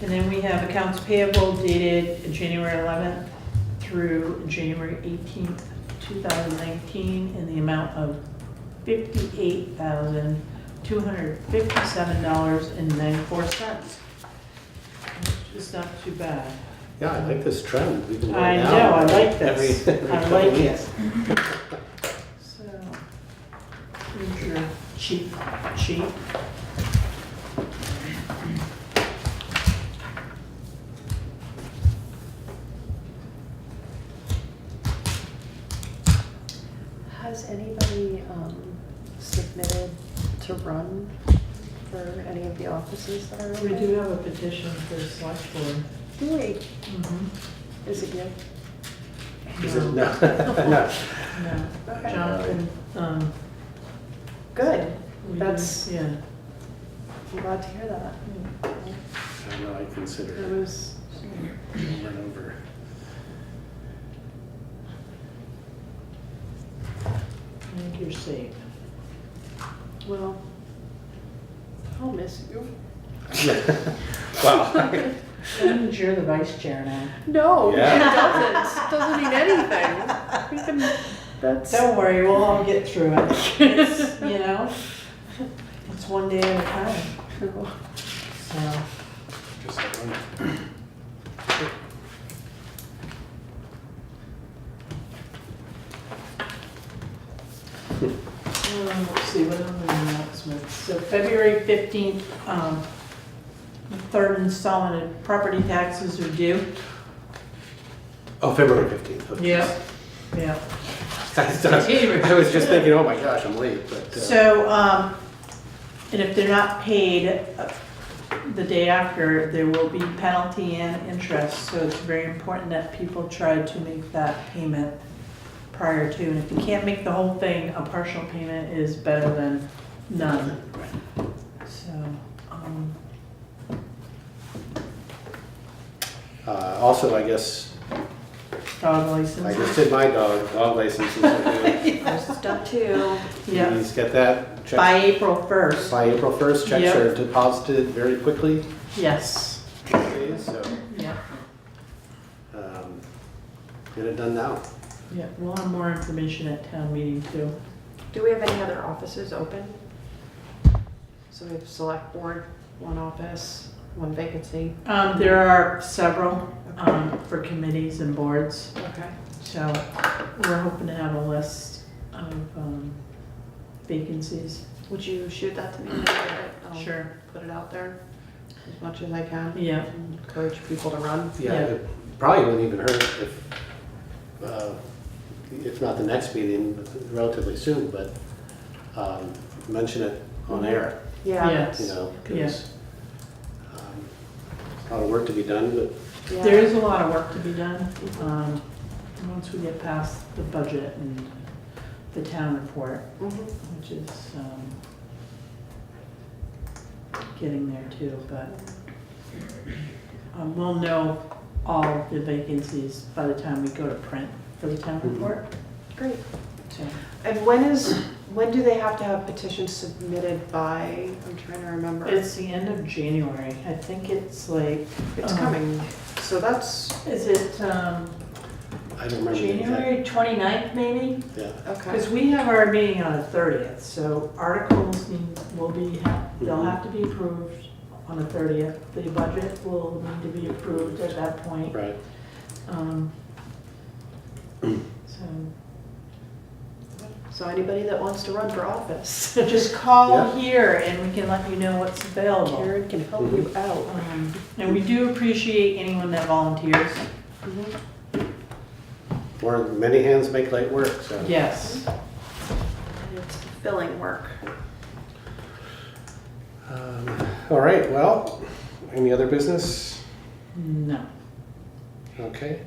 B: And then we have accounts payable dated January 11th through January 18th, 2019, in the amount of $58,257.94. It's not too bad.
A: Yeah, I like this trend. We've been going
B: I
A: down
B: know, I like this.
A: every
B: I
A: couple
B: like
A: weeks.
B: it. So, here's your cheat sheet.
E: Has anybody submitted to run for any of the offices that are
B: We
E: open?
B: do have a petition for the select board.
E: Do we?
B: Mm-hmm.
E: Is it you?
A: Is it, no, no.
B: No,
E: Okay.
B: Jonathan,
E: Good.
B: we
E: That's-
B: do- yeah.
E: I'm glad to hear that.
A: I know, I consider
E: It
A: it
E: was,
A: over and over.
B: I think you're safe.
E: well, I'll miss you.
A: Wow.
B: That means you're the vice chair now.
E: No,
A: Yeah.
E: it doesn't. Doesn't mean anything. We can, that's.
B: Don't worry, we'll all get through it. It's, you know, it's one day at a time, so.
C: Just that one.
B: Let's see, what other announcements? So February 15th, the third installment of property taxes are due.
A: Oh, February 15th. Okay.
B: Yeah. Yeah.
A: I was just thinking, oh my gosh, I'm late, but.
B: So, and if they're not paid the day after, there will be penalty and interest. So it's very important that people try to make that payment prior to. And if you can't make the whole thing, a partial payment is better than none. So,
A: Also, I guess,
B: dog
A: I just
B: license.
A: did my dog licenses.
E: There's stuff too.
B: Yeah,
A: Please get that. Checks-
B: by April 1st.
A: By April 1st, checks
B: Yep.
A: are deposited very quickly
B: Yes.
A: these days, so
B: Yeah.
A: get it done now.
B: Yeah, we'll have more information at town meeting too.
E: Do we have any other offices open? So we have select board, one office, one vacancy.
B: There are several, for committees and boards,
E: Okay.
B: so we're hoping to have a list of, vacancies.
E: Would you shoot that to me? I'll get it. I'll
B: Sure.
E: Put it out there as much as I can.
B: Yeah.
E: And encourage people to run.
A: Yeah,
B: Yeah.
A: it probably wouldn't even hurt if not the next meeting, but relatively soon, but mention it on air,
E: Yeah.
B: Yes.
A: you know,
B: Yeah.
A: because a lot of work to be done, but
E: Yeah.
B: There is a lot of work to be done, once we get past the budget and the town report,
E: Mhm.
B: which is, getting there too, but, we'll know all the vacancies by the time we go to print for the town
A: Mhm.
B: report,
E: Great.
B: so.
E: And when do they have to have petitions submitted by? I'm trying to remember.
B: It's the end of January, I think it's like.
E: It's coming. So that's,
B: Is it,
A: I don't remember. the exact-
B: January 29th maybe?
A: Yeah,
E: okay.
B: Because we have our meeting on the 30th, so articles will be, they'll have to be approved on the 30th. The budget will need to be approved at that point.
A: right.
B: So
E: So anybody that wants to run for office,
B: just call
A: Yeah.
B: here and we can let you know what's available.
E: Karen can help you out.
B: And we do appreciate anyone that volunteers.
A: Or many hands make light work, so.
B: Yes.
E: It's fulfilling work.
A: All right, well, any other business?
B: No.
A: Okay.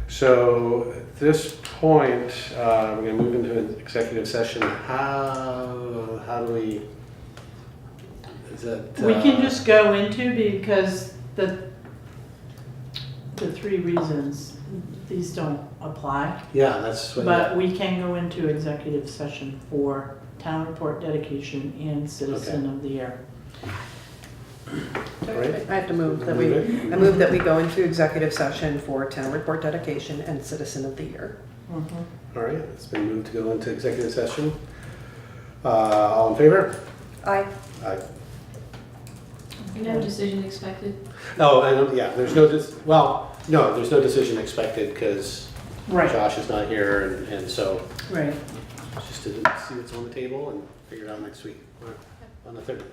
A: So at this point, we're going to move into an executive session. How do we, is that?
B: We can just go into, because the three reasons, these don't apply.
A: Yeah, that's what.
B: But we can go into executive session for town report dedication and citizen of the year.
A: All right.
E: I have to move that I move that we go into executive session for town report dedication and citizen of the year.
A: All right, it's been moved to go into executive session. All in favor?
E: Aye.
A: Aye.
F: No decision expected.
A: Oh, I don't, yeah, there's no, no, there's no decision expected because
B: Right,
A: Josh is not here and so
B: right.
A: just to see what's on the table and figure it out next week, or on the 30th.